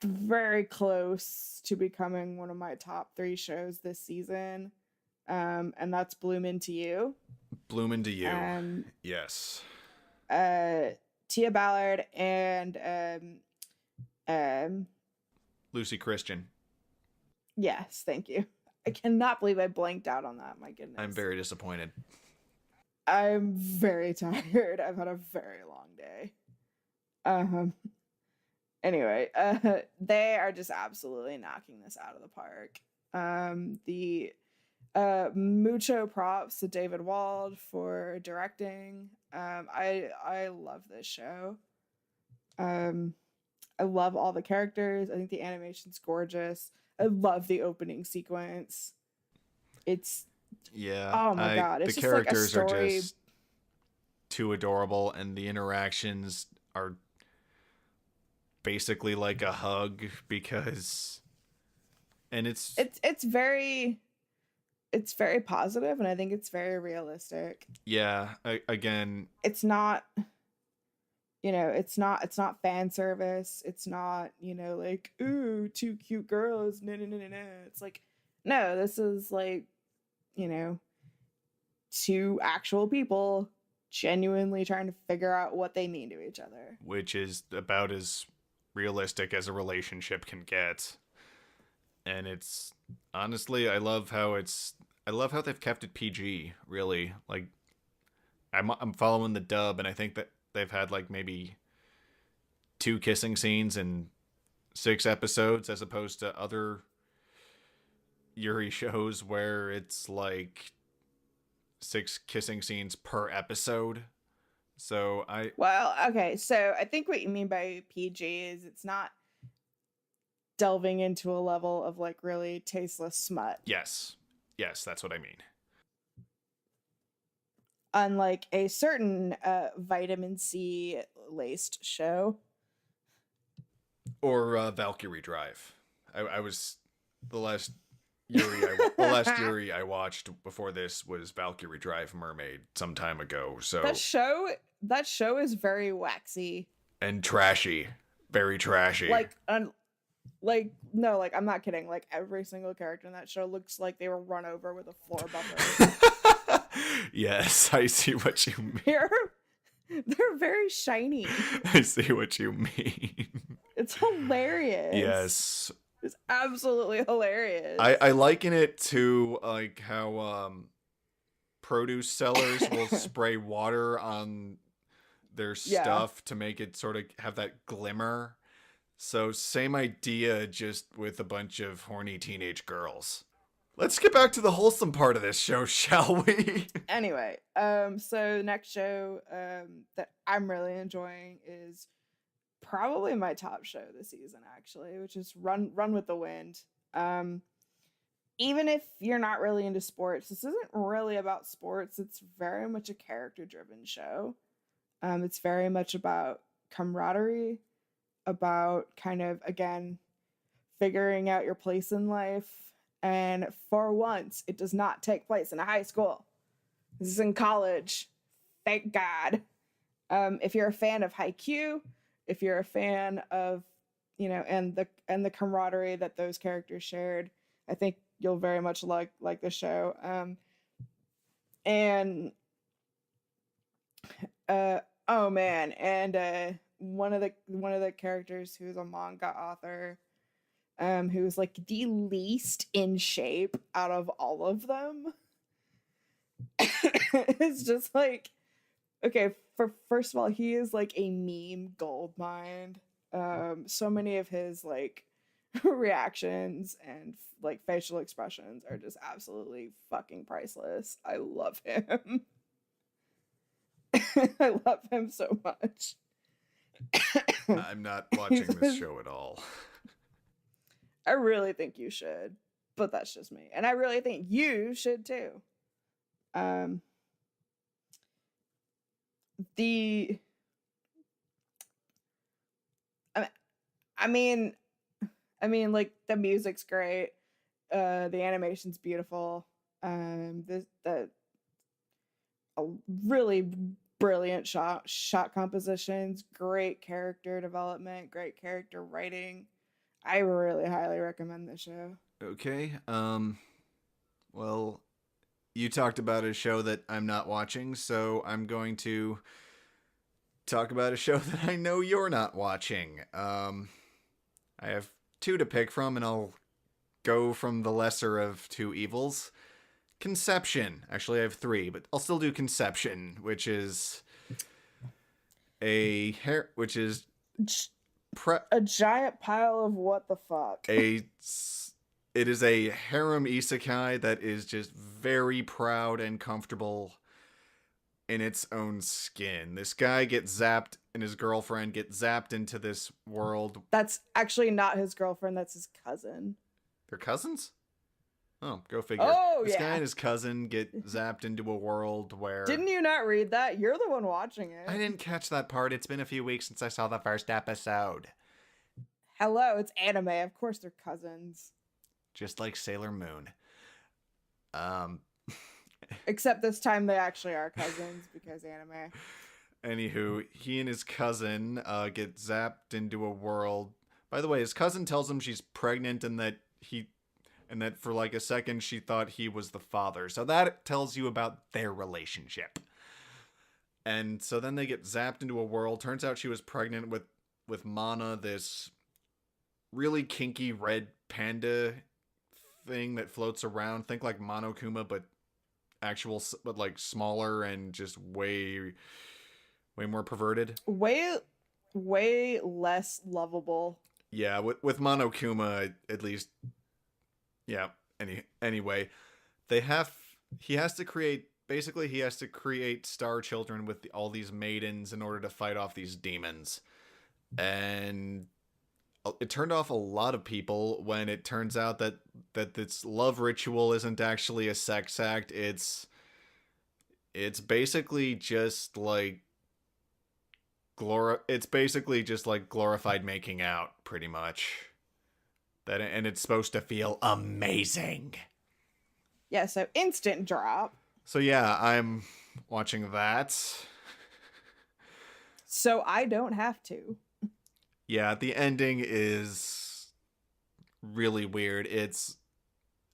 very close to becoming one of my top 3 shows this season. And that's Bloom Into You. Bloom Into You. Yes. Tia Ballard and Lucy Christian. Yes, thank you. I cannot believe I blanked out on that. My goodness. I'm very disappointed. I'm very tired. I've had a very long day. Anyway, they are just absolutely knocking this out of the park. The mucho props to David Wald for directing. I love this show. I love all the characters. I think the animation's gorgeous. I love the opening sequence. It's oh my god, it's the just characters like a story. are just too adorable, and the interactions are basically like a hug, because it's very positive, and I think it's very realistic. Yeah, again, it's not it's not fan service. It's not, like, ooh, 2 cute girls. No. It's like, no, this is like, 2 actual people genuinely trying to figure out what they mean to each other. Which is about as realistic as a relationship can get. And it's honestly, I love how they've kept it PG, really. Like, I'm following the dub, and I think that they've had like maybe 2 kissing scenes in 6 episodes, as opposed to other Yuri shows where it's like 6 kissing scenes per episode. So okay, so I think what you mean by PG is it's not delving into a level of like really tasteless smut. Yes, that's what I mean. Unlike a certain vitamin C laced show. Or Valkyrie Drive. I was the last Yuri I watched before this was Valkyrie Drive Mermaid some time ago. So that show is very waxy and trashy, very trashy. No, I'm not kidding. Like, every single character in that show looks like they were run over with a floor buffer. Yes, I see what you mean. They're very shiny. I see what you mean. It's hilarious. Yes. It's absolutely hilarious. I liken it to like how produce sellers will spray water on their Yeah. stuff to make it sort of have that glimmer. So same idea, just with a bunch of horny teenage girls. Let's get back to the wholesome part of this show, shall we? Anyway, so the next show that I'm really enjoying is probably my top show this season, actually, which is Run with the Wind. Even if you're not really into sports, this isn't really about sports. It's very much a character-driven show. It's very much about camaraderie, about kind of, again, figuring out your place in life. And for once, it does not take place in a high school. This is in college. Thank God. If you're a fan of Haikyuu, if you're a fan of, and the camaraderie that those characters shared, I think you'll very much like the show. Oh man, and one of the characters who's a manga author, who's like the least in shape out of all of them. It's just like, okay, first of all, he is like a meme goldmine. So many of his like reactions and like facial expressions are just absolutely fucking priceless. I love him. I love him so much. I'm not watching this show at all. I really think you should, but that's just me. And I really think you should too. I mean, like the music's great. The animation's beautiful. A really brilliant shot compositions, great character development, great character writing. I really highly recommend this show. Okay. Well, you talked about a show that I'm not watching, so I'm going to talk about a show that I know you're not watching. I have two to pick from, and I'll go from the lesser of two evils. Conception. Actually, I have three, but I'll still do Conception, which is a giant pile of what the fuck. It is a harem isekai that is just very proud and comfortable in its own skin. This guy gets zapped and his girlfriend get zapped into this world. That's actually not his girlfriend, that's his cousin. They're cousins? Oh, go figure. Oh, this yeah. guy and his cousin get zapped into a world where... Didn't you not read that? You're the one watching it. I didn't catch that part. It's been a few weeks since I saw the first episode. Hello, it's anime. Of course they're cousins. Just like Sailor Moon. Except this time they actually are cousins because anime. Anywho, he and his cousin get zapped into a world. By the way, his cousin tells him she's pregnant and that for like a second she thought he was the father. So that tells you about their relationship. And so then they get zapped into a world. Turns out she was pregnant with Mana, this really kinky red panda thing that floats around. Think like Monokuma, but like smaller and just way more perverted. Way less lovable. Yeah, with Monokuma at least. Yeah. Anyway, he has to create star children with all these maidens in order to fight off these demons. And it turned off a lot of people when it turns out that this love ritual isn't actually a sex act. It's basically just like glorified making out, pretty much. And it's supposed to feel amazing. Yeah, so instant drop. So yeah, I'm watching that. So I don't have to. Yeah, the ending is really weird. It's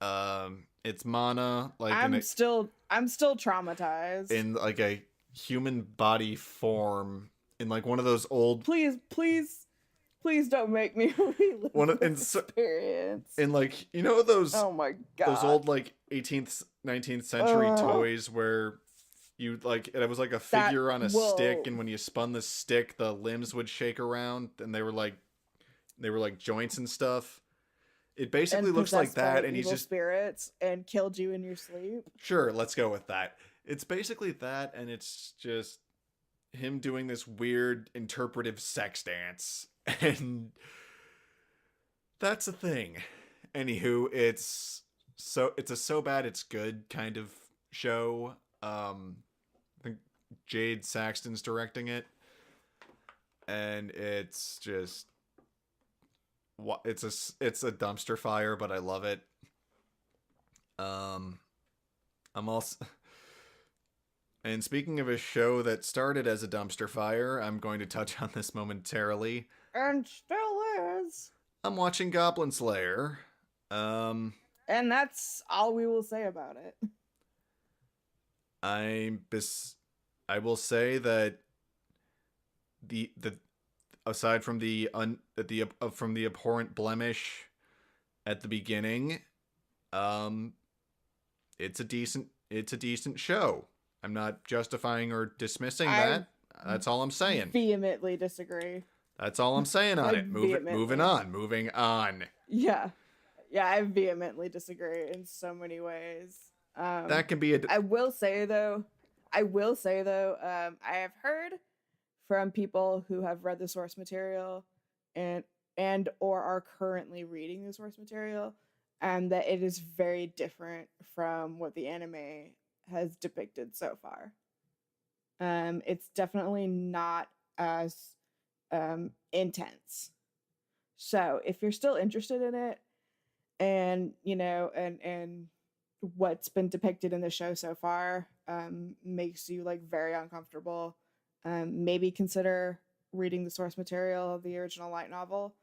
Mana like I'm still traumatized. in like a human body form in like one of those old Please Please don't make me relive this experience. And like, you know those Oh my god. those old like 18th 19th century toys where you like it was like a figure on a stick, and when you spun the stick the limbs would shake around and they were like joints and stuff. It basically looks like that, and he's just spirits and killed you in your sleep. Sure, let's go with that. It's basically that, and it's just him doing this weird interpretive sex dance, and that's a thing. Anywho, it's a so bad it's good kind of show. I think Jade Saxton's directing it, and it's just it's a dumpster fire, but I love it. I'm also, and speaking of a show that started as a dumpster fire, I'm going to touch on this momentarily. And still is. I'm watching Goblin Slayer. And that's all we will say about it. I will say that the aside from the abhorrent blemish at the beginning, it's a decent show. I'm not justifying or dismissing that. That's all I'm saying. Vehemently disagree. That's all I'm saying on it. Moving on. Yeah, I vehemently disagree in so many ways. That can be I will say though, I have heard from people who have read the source material and or are currently reading the source material, and that it is very different from what the anime has depicted so far. It's definitely not as intense. So if you're still interested in it, and you know, and what's been depicted in the show so far makes you like very uncomfortable, maybe consider reading the source material of the original light novel,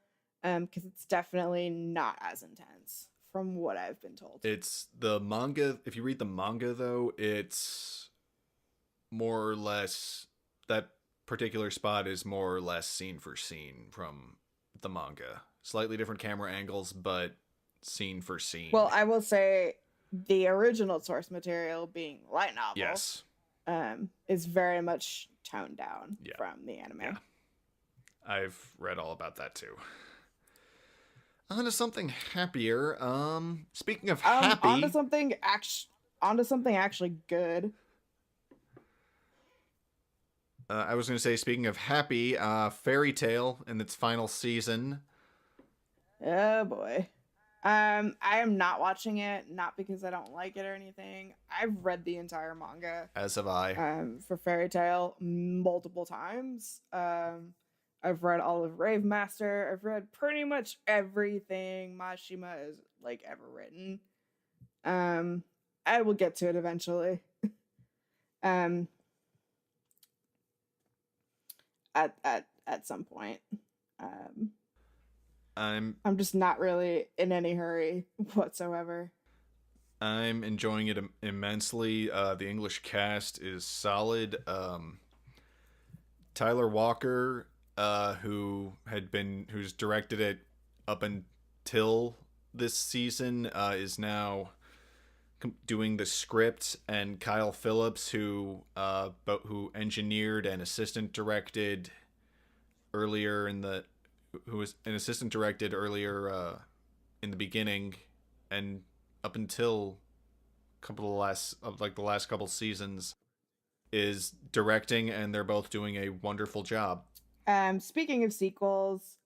because it's definitely not as intense from what I've been told. It's the manga. If you read the manga, though, it's more or less, that particular spot is more or less scene for scene from the manga. Slightly different camera angles, but scene for scene. Well, I will say the original source material, being light novel, yes, is very much toned down Yeah. from the anime. Yeah. I've read all about that too. On to something happier. Speaking of happy, onto something actually good. I was going to say, speaking of happy, Fairy Tail in its final season. Oh boy. I am not watching it, not because I don't like it or anything. I've read the entire manga. As have I. For Fairy Tail multiple times. I've read all of Rave Master. I've read pretty much everything Mashima has like ever written. I will get to it eventually. At some point. I'm just not really in any hurry whatsoever. I'm enjoying it immensely. The English cast is solid. Tyler Walker, who's directed it up until this season, is now doing the script, and Kyle Phillips, who engineered and assistant directed earlier in the beginning and up until the last couple seasons, is directing, and they're both doing a wonderful job. Speaking of sequels,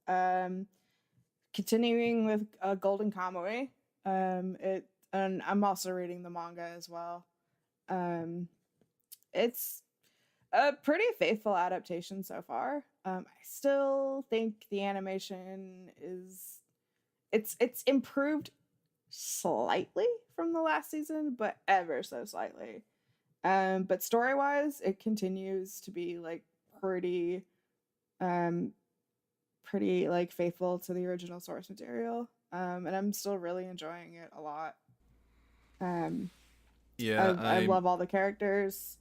continuing with Golden Kamuy, and I'm also reading the manga as well. It's a pretty faithful adaptation so far. I still think the animation it's improved slightly from the last season, but ever so slightly. But story-wise, it continues to be like pretty like faithful to the original source material. And I'm still really enjoying it a lot. I love all the characters.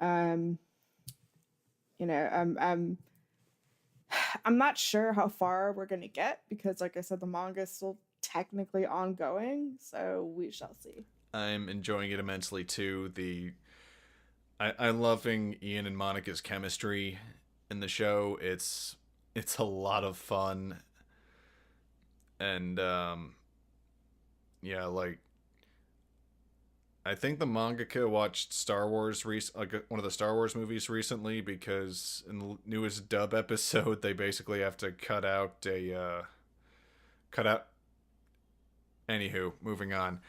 You know, I'm not sure how far we're gonna get because, like I said, the manga is still technically ongoing, so we shall see. I'm enjoying it immensely too. I'm loving Ian and Monica's chemistry in the show. It's a lot of fun, and yeah, like I think the mangaka watched Star Wars one of the Star Wars movies recently, because in the newest dub episode they basically have to cut out. Anywho, moving on.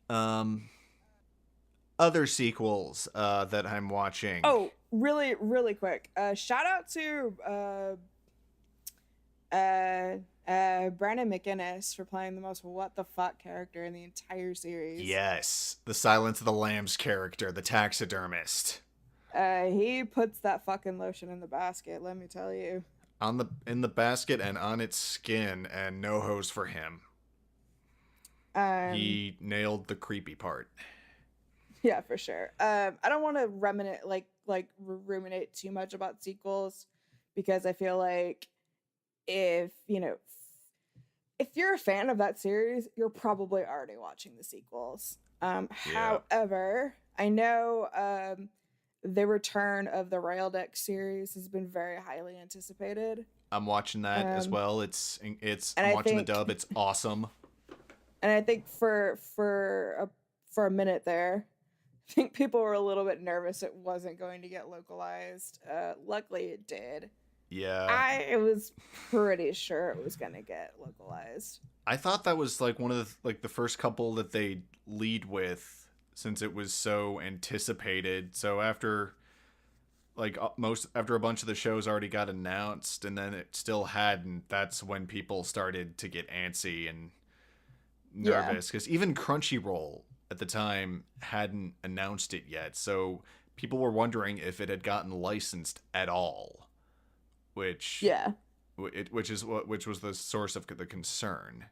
Um, Other sequels that I'm watching. Oh, really, really quick. Shout out to Brandon McInnes for playing the most what the fuck character in the entire series. Yes, the Silence of the Lambs character, the taxidermist. He puts that fucking lotion in the basket, let me tell you. In the basket and on its skin, and no hose for him. He nailed the creepy part. Yeah, for sure. I don't want to ruminate too much about sequels, because I feel like if you're a fan of that series, you're probably already watching the sequels. However, I know the return of the Raildeck series has been very highly anticipated. I'm watching that as well. I'm watching the dub. It's awesome. And I think for a minute there, I think people were a little bit nervous it wasn't going to get localized. Luckily, it did. Yeah. I was pretty sure it was going to get localized. I thought that was like one of the first couple that they lead with, since it was so anticipated. So after a bunch of the shows already got announced and then it still hadn't, that's when people started to get antsy and nervous, because even Crunchyroll at the time hadn't announced it yet, so people were wondering if it had gotten licensed at all, which was the source of the concern.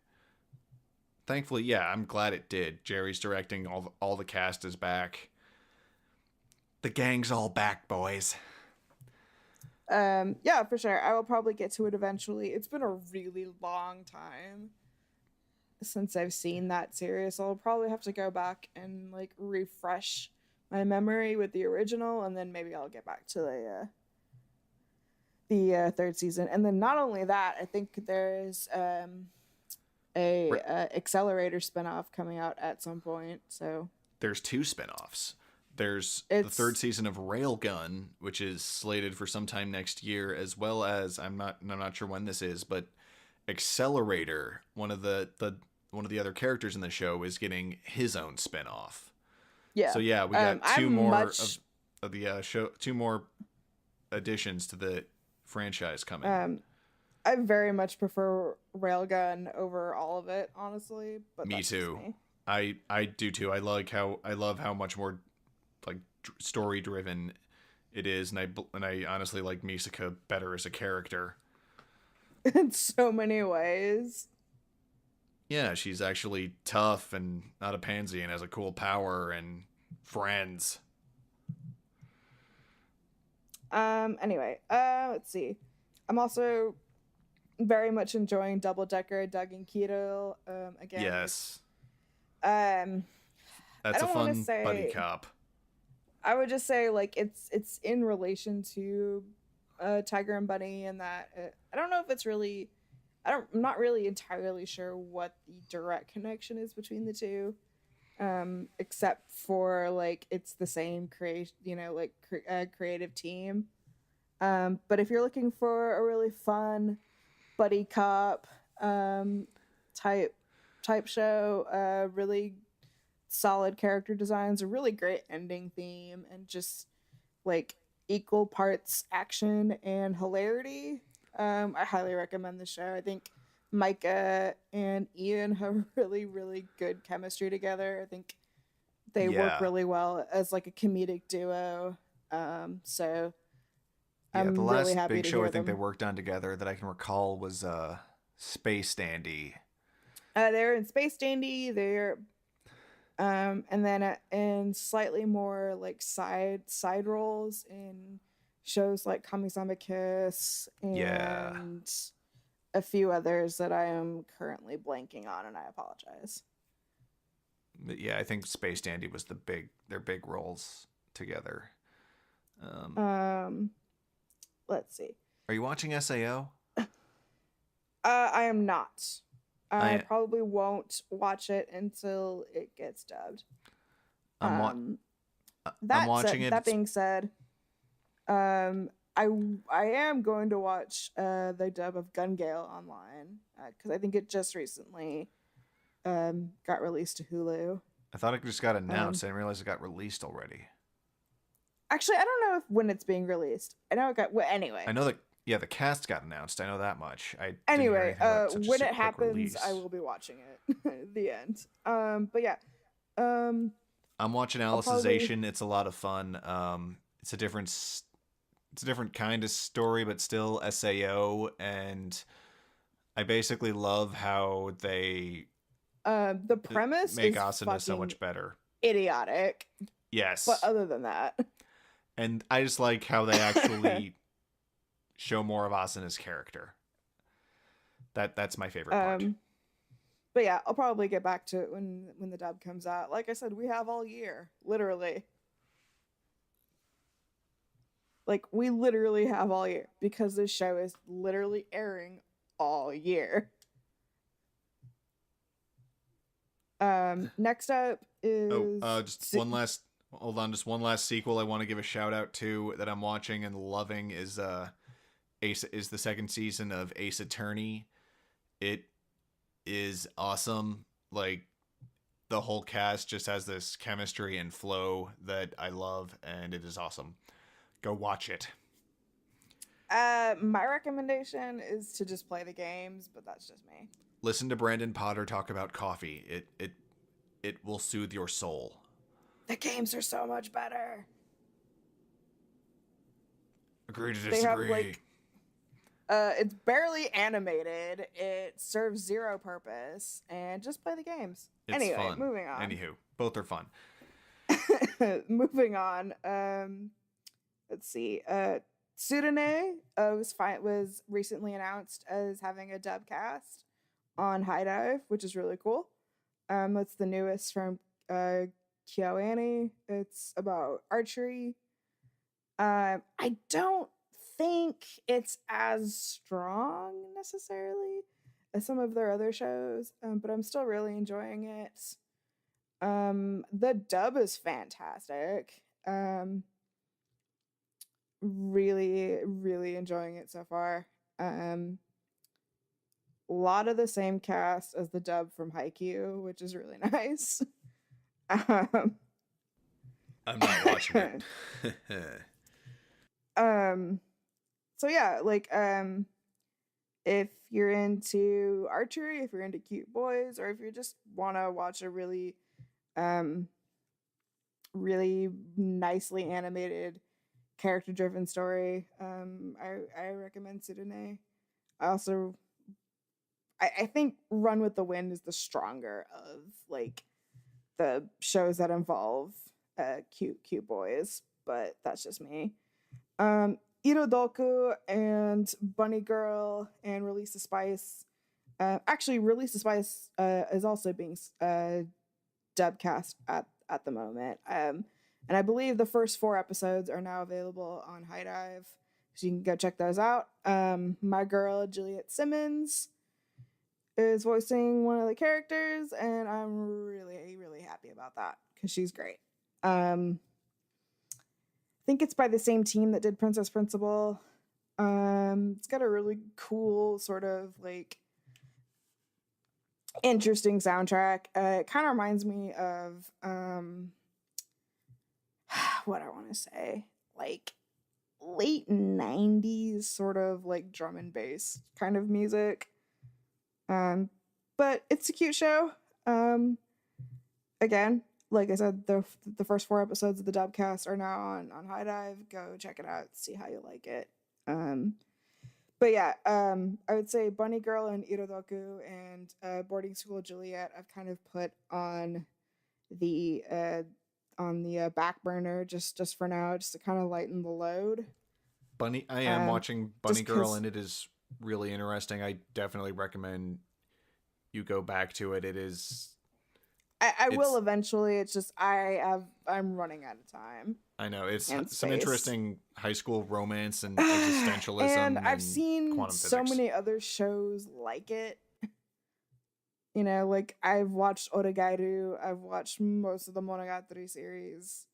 Thankfully, yeah, I'm glad it did. Jerry's directing, all the cast is back. The gang's all back, boys. Yeah, for sure. I will probably get to it eventually. It's been a really long time since I've seen that series. I'll probably have to go back and like refresh my memory with the original, and then maybe I'll get back to the third season. And then not only that, I think there's a Accelerator spinoff coming out at some point. So there's 2 spinoffs. There's the third season of Railgun, which is slated for sometime next year, as well as I'm not sure when this is, but Accelerator, one of the other characters in the show, is getting his own spinoff. Yeah. So yeah, we got two more of the show, 2 more additions to the franchise coming. I very much prefer Railgun over all of it, honestly. But me too. I do too. I love how much more like story driven it is, and I honestly like Misaka better as a character in so many ways. Yeah, she's actually tough and not a pansy and has a cool power and friends. Anyway, let's see. I'm also very much enjoying Double Decker Doug and Keto. Again. Yes. That's a fun buddy cop. I would just say like it's in relation to Tiger and Bunny, and that I don't know if it's really. I'm not really entirely sure what the direct connection is between the two, except for like it's the same creative team. But if you're looking for a really fun buddy cop type show, really solid character designs, a really great ending theme, and just like equal parts action and hilarity. I highly recommend the show. I think Micah and Ian have really, really good chemistry together. I think they work really well as like a comedic duo. So I'm the really last happy big to show hear I think them. they worked on together that I can recall was Space Dandy. They're in Space Dandy. They're and then in slightly more like side roles in shows like Kamisama Kiss Yeah. and a few others that I am currently blanking on, and I apologize. But yeah, I think Space Dandy was their big roles together. Let's see. Are you watching SAO? I am not. I I probably won't watch it until it gets dubbed. I'm wa- Um, I'm watching it. That being said, I am going to watch the dub of Gun Gale online because I think it just recently got released to Hulu. I thought it just got announced. I didn't realize it got released already. Actually, I don't know when it's being released. I know it got anyway. I know that the cast got announced. I know that much. Anyway, when it quick happens, release. I will be watching it. The end. But yeah. I'm watching Alicization. It's a lot of fun. It's a different kind of story, but still SAO, and I basically love how they the premise make is Asuna so fucking much better. idiotic. Yes. But other than that, and I just like how they actually show more of Asuna's character. That's my favorite part. But yeah, I'll probably get back to it when the dub comes out. Like I said, we have all year, literally. Like we literally have all year because this show is literally airing all year. Next up is just one last sequel I want to give a shout out to that I'm watching and loving is the second season of Ace Attorney. It is awesome. Like the whole cast just has this chemistry and flow that I love, and it is awesome. Go watch it. My recommendation is to just play the games, but that's just me. Listen to Brandon Potter talk about coffee. It will soothe your soul. The games are so much better. Agree to disagree. They have like it's barely animated. It serves zero purpose, and just play the games. It's anyway, fun. Moving on. Anywho, both are fun. Moving on. Let's see. Sudane was recently announced as having a dub cast on High Dive, which is really cool. That's the newest from KyoAni. It's about archery. I don't think it's as strong necessarily as some of their other shows, but I'm still really enjoying it. The dub is fantastic. Really, really enjoying it so far. A lot of the same cast as the dub from Haikyuu, which is really nice. I'm not watching it. So yeah, like if you're into archery, if you're into cute boys, or if you just want to watch a really really nicely animated character driven story, I recommend Sudane. I think Run with the Wind is the stronger of like the shows that involve cute boys, but that's just me. Irodoku and Bunny Girl and Release the Spice. Actually, Release the Spice is also being dubcast at the moment. And I believe the first 4 episodes are now available on High Dive, so you can go check those out. My girl Juliet Simmons is voicing one of the characters, and I'm really, really happy about that because she's great. I think it's by the same team that did Princess Principal. It's got a really cool sort of like interesting soundtrack. It kind of reminds me of what I want to say, like late 90s sort of like drum and bass kind of music. But it's a cute show. Again, like I said, the first 4 episodes of the dubcast are now on High Dive. Go check it out, see how you like it. But yeah, I would say Bunny Girl and Irodoku and Boarding School Juliet I've kind of put on the back burner just for now, just to kind of lighten the load. I am watching Bunny just Girl, 'cause- and it is really interesting. I definitely recommend you go back to it. It is. I will It's- eventually. It's just I'm running out of time. I know it's And some space. interesting high school romance and existentialism, And I've seen quantum so physics. many other shows like it. You know, like I've watched Oregairu, I've watched most of the Monogatari series.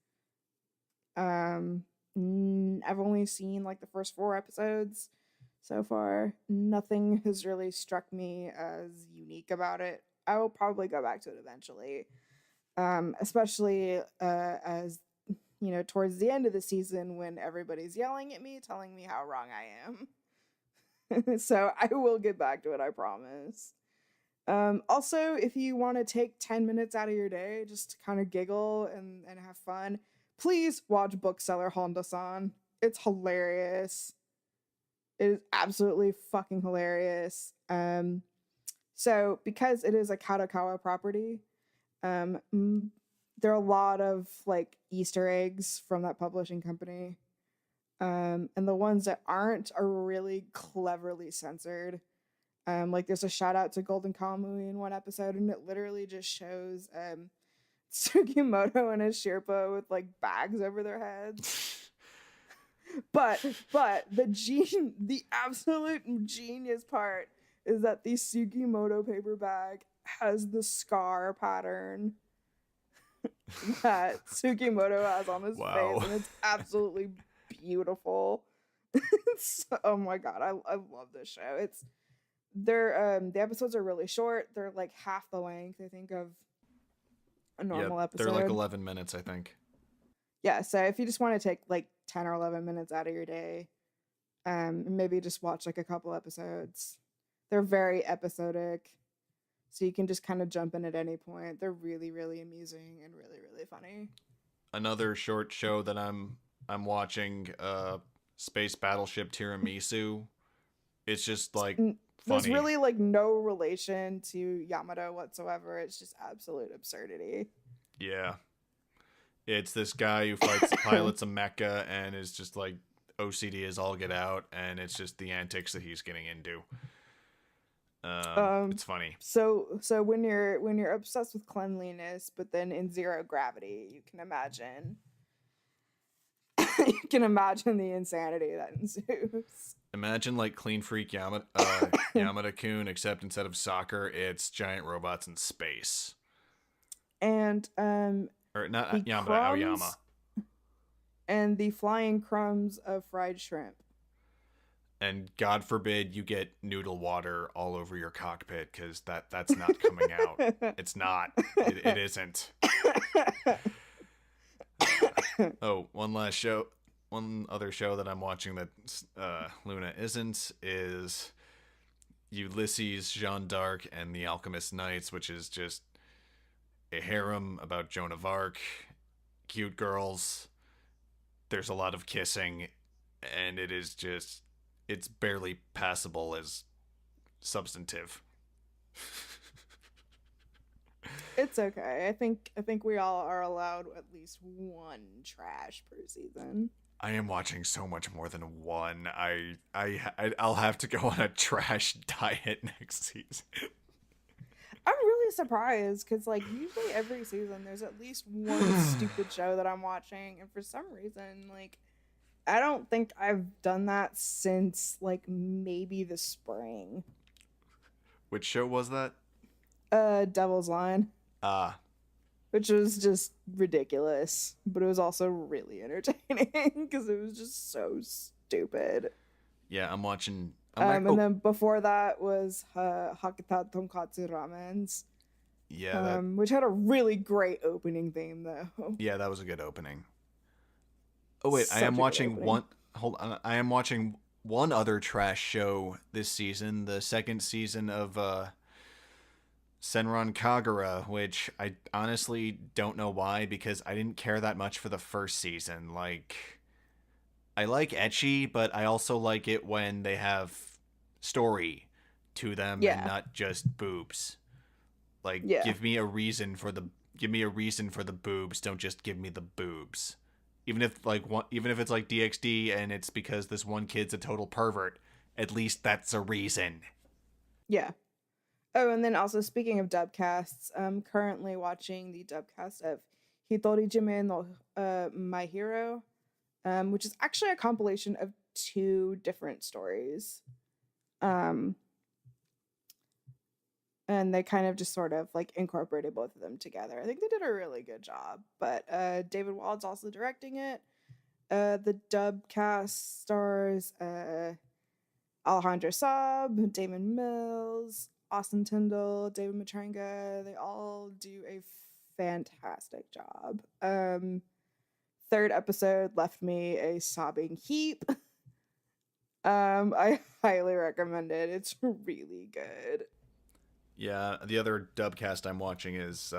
I've only seen like the first 4 episodes so far. Nothing has really struck me as unique about it. I will probably go back to it eventually. Especially as you know, towards the end of the season when everybody's yelling at me, telling me how wrong I am. So I will get back to it, I promise. Also, if you want to take 10 minutes out of your day just to kind of giggle and have fun, please watch Bookseller Honda-san. It's hilarious. It is absolutely fucking hilarious. So because it is a Kadokawa property, there are a lot of like Easter eggs from that publishing company. And the ones that aren't are really cleverly censored. Like there's a shout out to Golden Kamui in one episode, and it literally just shows Sugimoto and his Sherpa with like bags over their heads. but the absolute genius part is that the Sugimoto paper bag has the scar pattern that Sugimoto has on his face, and it's absolutely beautiful. Oh my god, I love this show. The episodes are really short. They're like half the length, I think, of a normal episode. They're like 11 minutes, I think. Yeah, so if you just want to take like 10 or 11 minutes out of your day, maybe just watch like a couple episodes. They're very episodic, so you can just kind of jump in at any point. They're really, really amusing and really, really funny. Another short show that I'm watching, Space Battleship Tiramisu. It's just like funny. There's really like no relation to Yamato whatsoever. It's just absolute absurdity. Yeah. It's this guy who pilots a mecha and is just like OCD as all get out, and it's just the antics that he's getting into. It's funny. So when you're obsessed with cleanliness, but then in zero gravity, you can imagine the insanity that ensues. Imagine like Clean Freak Yamada-kun, except instead of soccer, it's giant robots in space. And or not the Yamada, crumbs Aoyama. And the flying crumbs of fried shrimp. And God forbid you get noodle water all over your cockpit, because that's not coming out. It's not. It isn't. Oh, one other show that I'm watching that Luna isn't is Ulysses, Jeanne d'Arc, and the Alchemist Knights, which is just a harem about Joan of Arc, cute girls. There's a lot of kissing, and it's barely passable as substantive. It's okay. I think we all are allowed at least one trash per season. I am watching so much more than one. I'll have to go on a trash diet next season. I'm really surprised because like usually every season there's at least one stupid show that I'm watching, and for some reason like I don't think I've done that since like maybe the spring. Which show was that? Devil's Line. Which was just ridiculous, but it was also really entertaining because it was just so stupid. Yeah, I'm watching. Then before that was Hakata Tonkatsu Ramens. Yeah, which had a really great opening theme though. Yeah, that was a good opening. Oh wait, Such I am a good watching opening. one. Hold on, I am watching one other trash show this season, the second season of Senran Kagura, which I honestly don't know why, because I didn't care that much for the first season. Like, I like ecchi, but I also like it when they have story to them and not just boobs. Like, give me a reason for the boobs. Don't just give me the boobs. Even if even if it's like DxD and it's because this one kid's a total pervert, at least that's a reason. Yeah. Oh, and then also speaking of dub casts, I'm currently watching the dub cast of Hitorijime no My Hero, which is actually a compilation of 2 different stories. And they kind of just sort of like incorporated both of them together. I think they did a really good job. But David Wald's also directing it. The dub cast stars Alejandro Saab, Damon Mills, Austin Tyndall, David Matranga. They all do a fantastic job. 3rd episode left me a sobbing heap. I highly recommend it. It's really good. Yeah, the other dubcast I'm watching is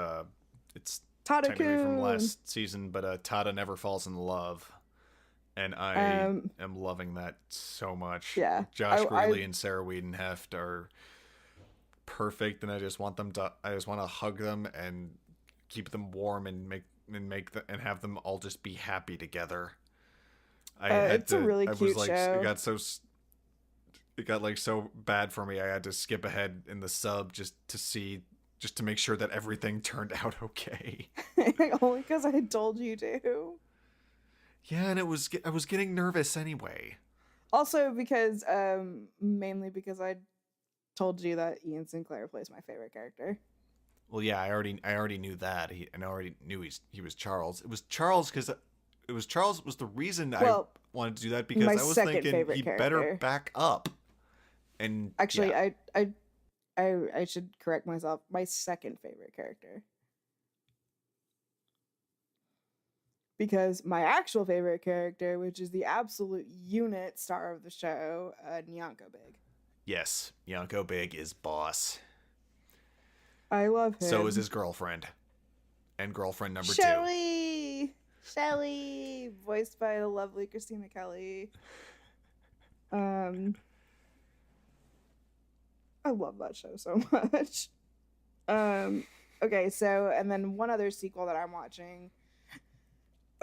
it's Tada-kun. technically from last season, but Tada Never Falls in Love. And I am loving that so much. Yeah. Josh Greeley and Sarah Wiedenheft are perfect, and I just want to hug them and keep them warm and have them all just be happy together. It's a really cute show. It got like so bad for me. I had to skip ahead in the sub just to make sure that everything turned out okay. Only because I told you to. Yeah, and I was getting nervous anyway. Also because mainly because I told you that Ian Sinclair plays my favorite character. Well, yeah, I already knew that. I already knew he was Charles. It was Charles because was the reason I wanted to do that, because I was thinking he better back up. And actually, yeah. I should correct myself. My second favorite character. Because my actual favorite character, which is the absolute unit star of the show, Nyanko Big. Yes, Nyanko Big is boss. I love him. So is his girlfriend. And girlfriend number Shelly! 2. Shelly! Voiced by the lovely Christina Kelly. I love that show so much. Okay, so, and then one other sequel that I'm watching,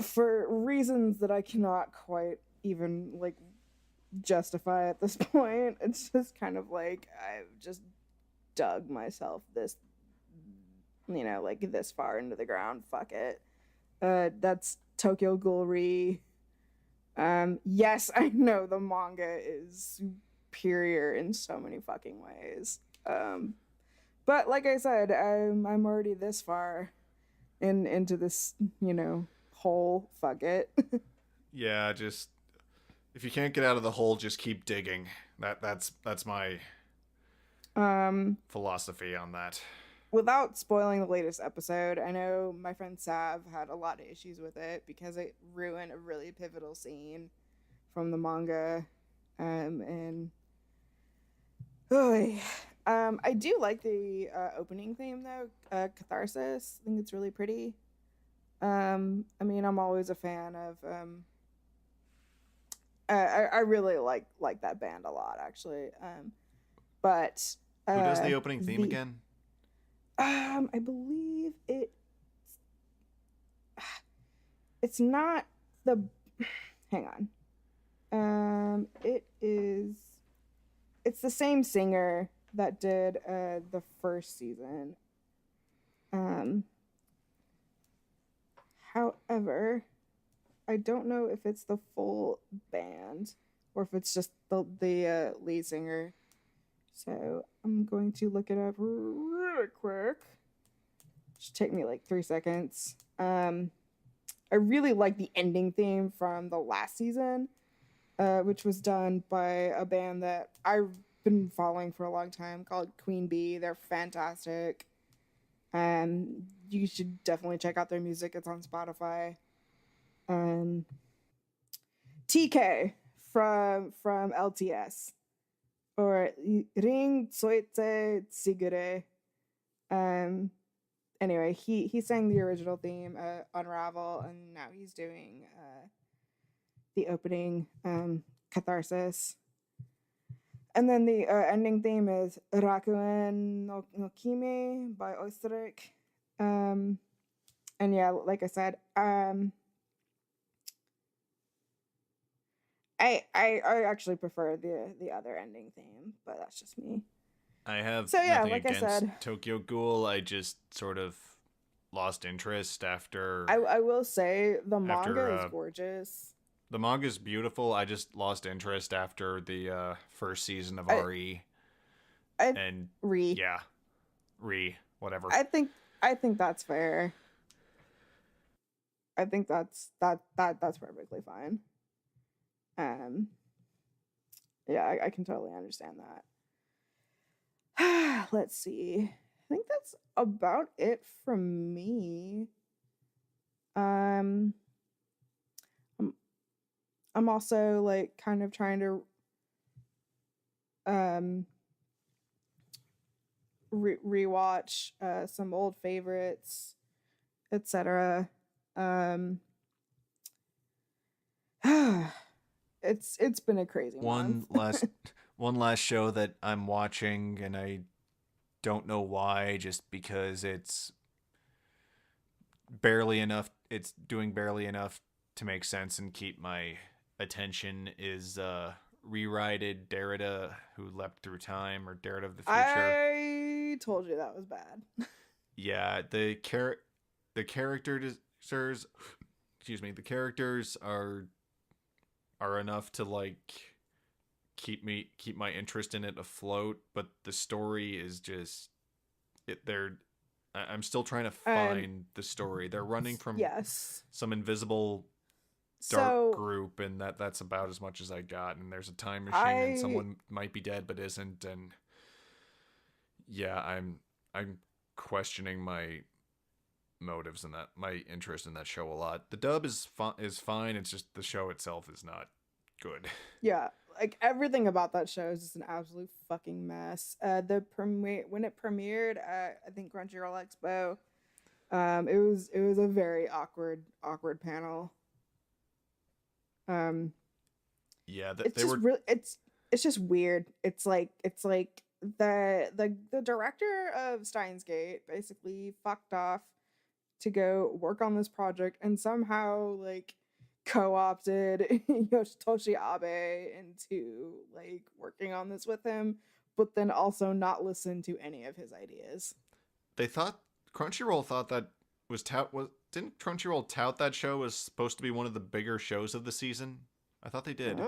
for reasons that I cannot quite even, like, justify at this point. It's just kind of like, I've just dug myself this far into the ground. Fuck it. That's Tokyo Ghoul. Yes, I know the manga is superior in so many fucking ways. But like I said, I'm already this far into this, hole. Fuck it. Yeah, just if you can't get out of the hole, just keep digging. That's my philosophy on that. Without spoiling the latest episode, I know my friend Sav had a lot of issues with it because it ruined a really pivotal scene from the manga. I do like the opening theme though, Catharsis. I think it's really pretty. I'm always a fan of. I really like that band a lot, actually. But who does the opening theme again? I believe it's not the. Hang on. It's the same singer that did the first season. However, I don't know if it's the full band or if it's just the lead singer. So I'm going to look it up really quick. Should take me like 3 seconds. I really like the ending theme from the last season, which was done by a band that I've been following for a long time called Queen Bee. They're fantastic. You should definitely check out their music. It's on Spotify. TK from LTS, or Ring Tsoite Tsigure. Anyway, he sang the original theme, Unravel, and now he's doing the opening, Catharsis. And then the ending theme is Rakuen no Kimi by Oysterek. And yeah, like I said, I actually prefer the other ending theme, but that's just me. I have So yeah, nothing like I against said, Tokyo Ghoul. I just sort of lost interest after I will say the manga after is gorgeous. the manga's beautiful. I just lost interest after the first season of I RE, I and re yeah, whatever. I think that's fair. I think that's perfectly fine. Um, yeah, I can totally understand that. Let's see. I think that's about it from me. Um, I'm, I'm also like kind of trying to um rewatch some old favorites, etc. Um, it's been a crazy month. One last one last show that I'm watching, and I don't know why, just because it's doing barely enough to make sense and keep my attention, is rewrited Derrida Who Leapt Through Time, or Derrida of the Future. I told you that was bad. Yeah, the characters the characters are enough to like keep my interest in it afloat, but the story is just I'm still trying to And find the story. They're running from yes. some invisible dark So group, and that's about as much as I got. And there's a time machine, and I someone might be dead but isn't. And yeah, I'm questioning my motives in that, my interest in that show a lot. The dub is fine. It's just the show itself is not good. yeah, like everything about that show is just an absolute fucking mess. The premiere when it premiered at I think Crunchyroll Expo, it was a very awkward panel. Um, Yeah, it's they just were. really it's just weird. It's like the director of Steins Gate basically fucked off to go work on this project and somehow like co-opted Yoshitoshi Abe into like working on this with him, but then also not listen to any of his ideas. They thought Crunchyroll thought that was didn't Crunchyroll tout that show was supposed to be one of the bigger shows of the season? I thought they did.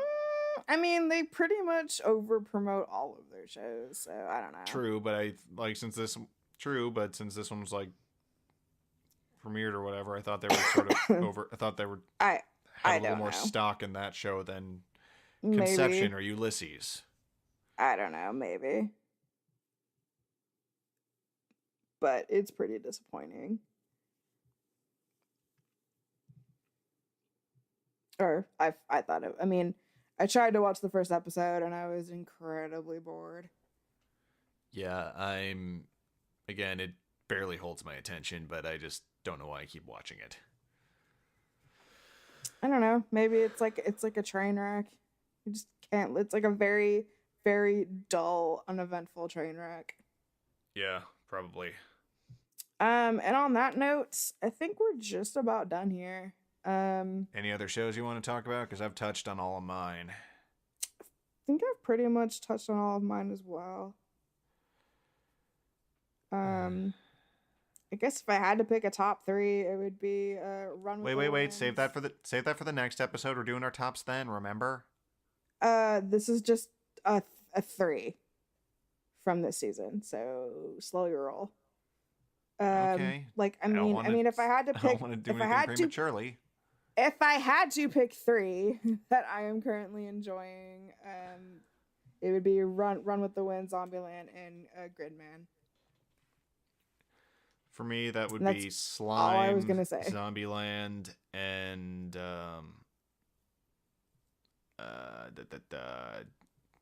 I mean, they pretty much over promote all of their shows, so I don't know. True, but I like since this one was like premiered or whatever, I thought they were sort of over. I thought they were I had I a little don't more know. stock in that show than Maybe. Conception or Ulysses. I don't know, maybe. But it's pretty disappointing. Or I thought it. I mean, I tried to watch the first episode and I was incredibly bored. Yeah, again, it barely holds my attention, but I just don't know why I keep watching it. I don't know. Maybe it's like a train wreck. You just can't. It's like a very very dull, uneventful train wreck. Yeah, probably. And on that note, I think we're just about done here. Any other shows you want to talk about? Because I've touched on all of mine. I think I've pretty much touched on all of mine as well. I guess if I had to pick a top 3, it would be Run with the Wait. Winds. Save that for the next episode. We're doing our tops then. Remember? This is just a 3 from this season, so slow your roll. Okay. Like I mean, if I had to I pick, don't want to do if I anything had prematurely. if I had to pick 3 that I am currently enjoying, it would be Run with the Wind, Zombieland, and Gridman. For me, that would That's be Slime, all I was gonna say. Zombieland, and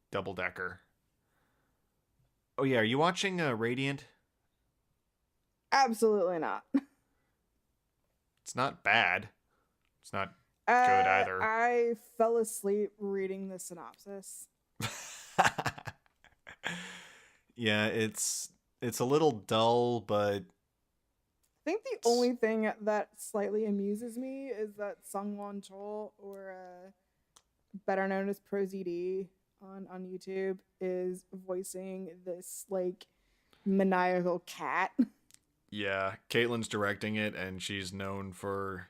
Double Decker. Oh yeah, are you watching Radiant? Absolutely not. It's not bad. It's not good either. I fell asleep reading the synopsis. Yeah, it's a little dull, but I think the only thing that slightly amuses me is that Sungwon Chol or better known as ProZD on YouTube, is voicing this like maniacal cat. Yeah, Caitlin's directing it, and she's known for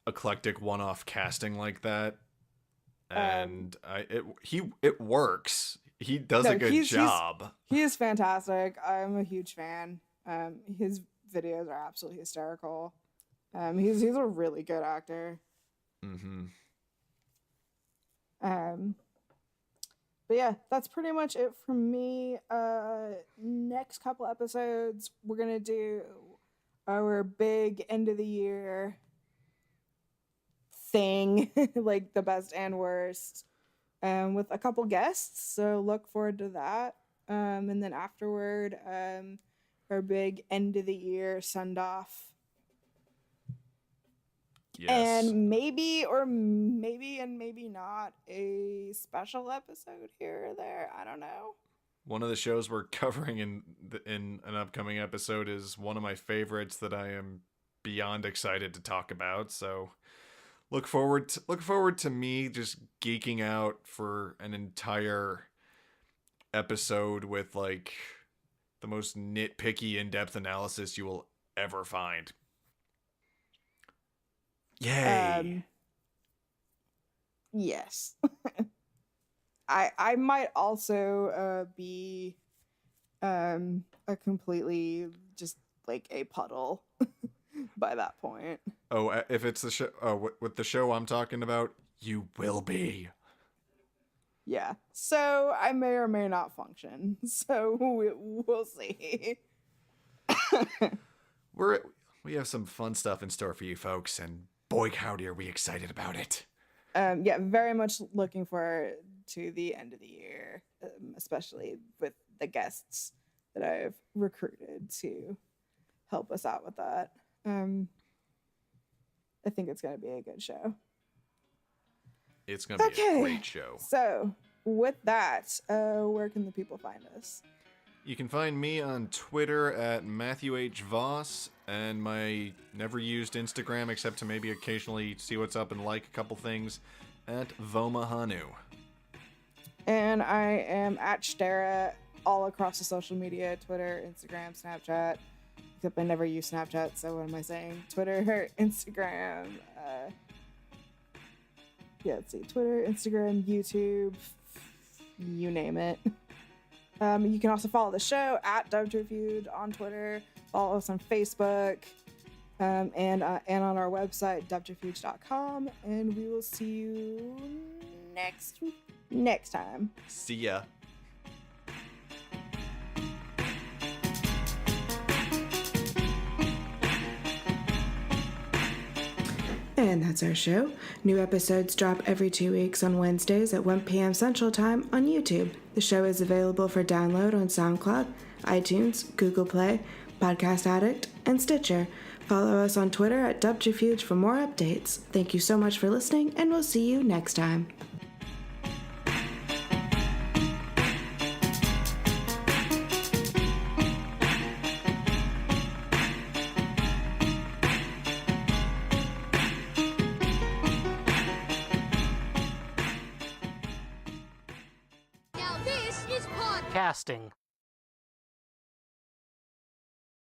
eclectic one-off casting like that. And it works. He does a good job. He is fantastic. I'm a huge fan. His videos are absolutely hysterical. He's a really good actor. Mm-hmm. But yeah, that's pretty much it from me. Next couple episodes, we're gonna do our big end of the year thing, like the best and worst, with a couple guests. So look forward to that. And then afterward, our big end of the year send off. Yes. And maybe not a special episode here or there. I don't know. One of the shows we're covering in an upcoming episode is one of my favorites that I am beyond excited to talk about. So look forward to me just geeking out for an entire episode with like the most nitpicky in-depth analysis you will ever find. Yay. Yes. I might also be a completely just like a puddle by that point. Oh, if it's the show with the show I'm talking about, you will be. Yeah. So I may or may not function. So we'll see. We have some fun stuff in store for you folks, and boy howdy are we excited about it. Yeah, very much looking forward to the end of the year, especially with the guests that I've recruited to help us out with that. I think it's going to be a good show. It's going to be a great show. So, with that, where can the people find us? You can find me on Twitter at Matthew H. Voss, and my never used Instagram except to maybe occasionally see what's up and like a couple things, at Vomahanu. And I am at Shtera all across the social media, Twitter, Instagram, Snapchat. Except I never use Snapchat, so what am I saying? Twitter, Instagram, let's see, Twitter, Instagram, YouTube, you name it. You can also follow the show at Dubterfuge on Twitter. Follow us on Facebook, and on our website, dubterfuge.com. And we will see you next time. See ya. And that's our show. New episodes drop every 2 weeks on Wednesdays at 1 p.m. Central Time on YouTube. The show is available for download on SoundCloud, iTunes, Google Play, Podcast Addict, and Stitcher. Follow us on Twitter at Dubterfuge for more updates. Thank you so much for listening, and we'll see you next time. Now this is podcasting.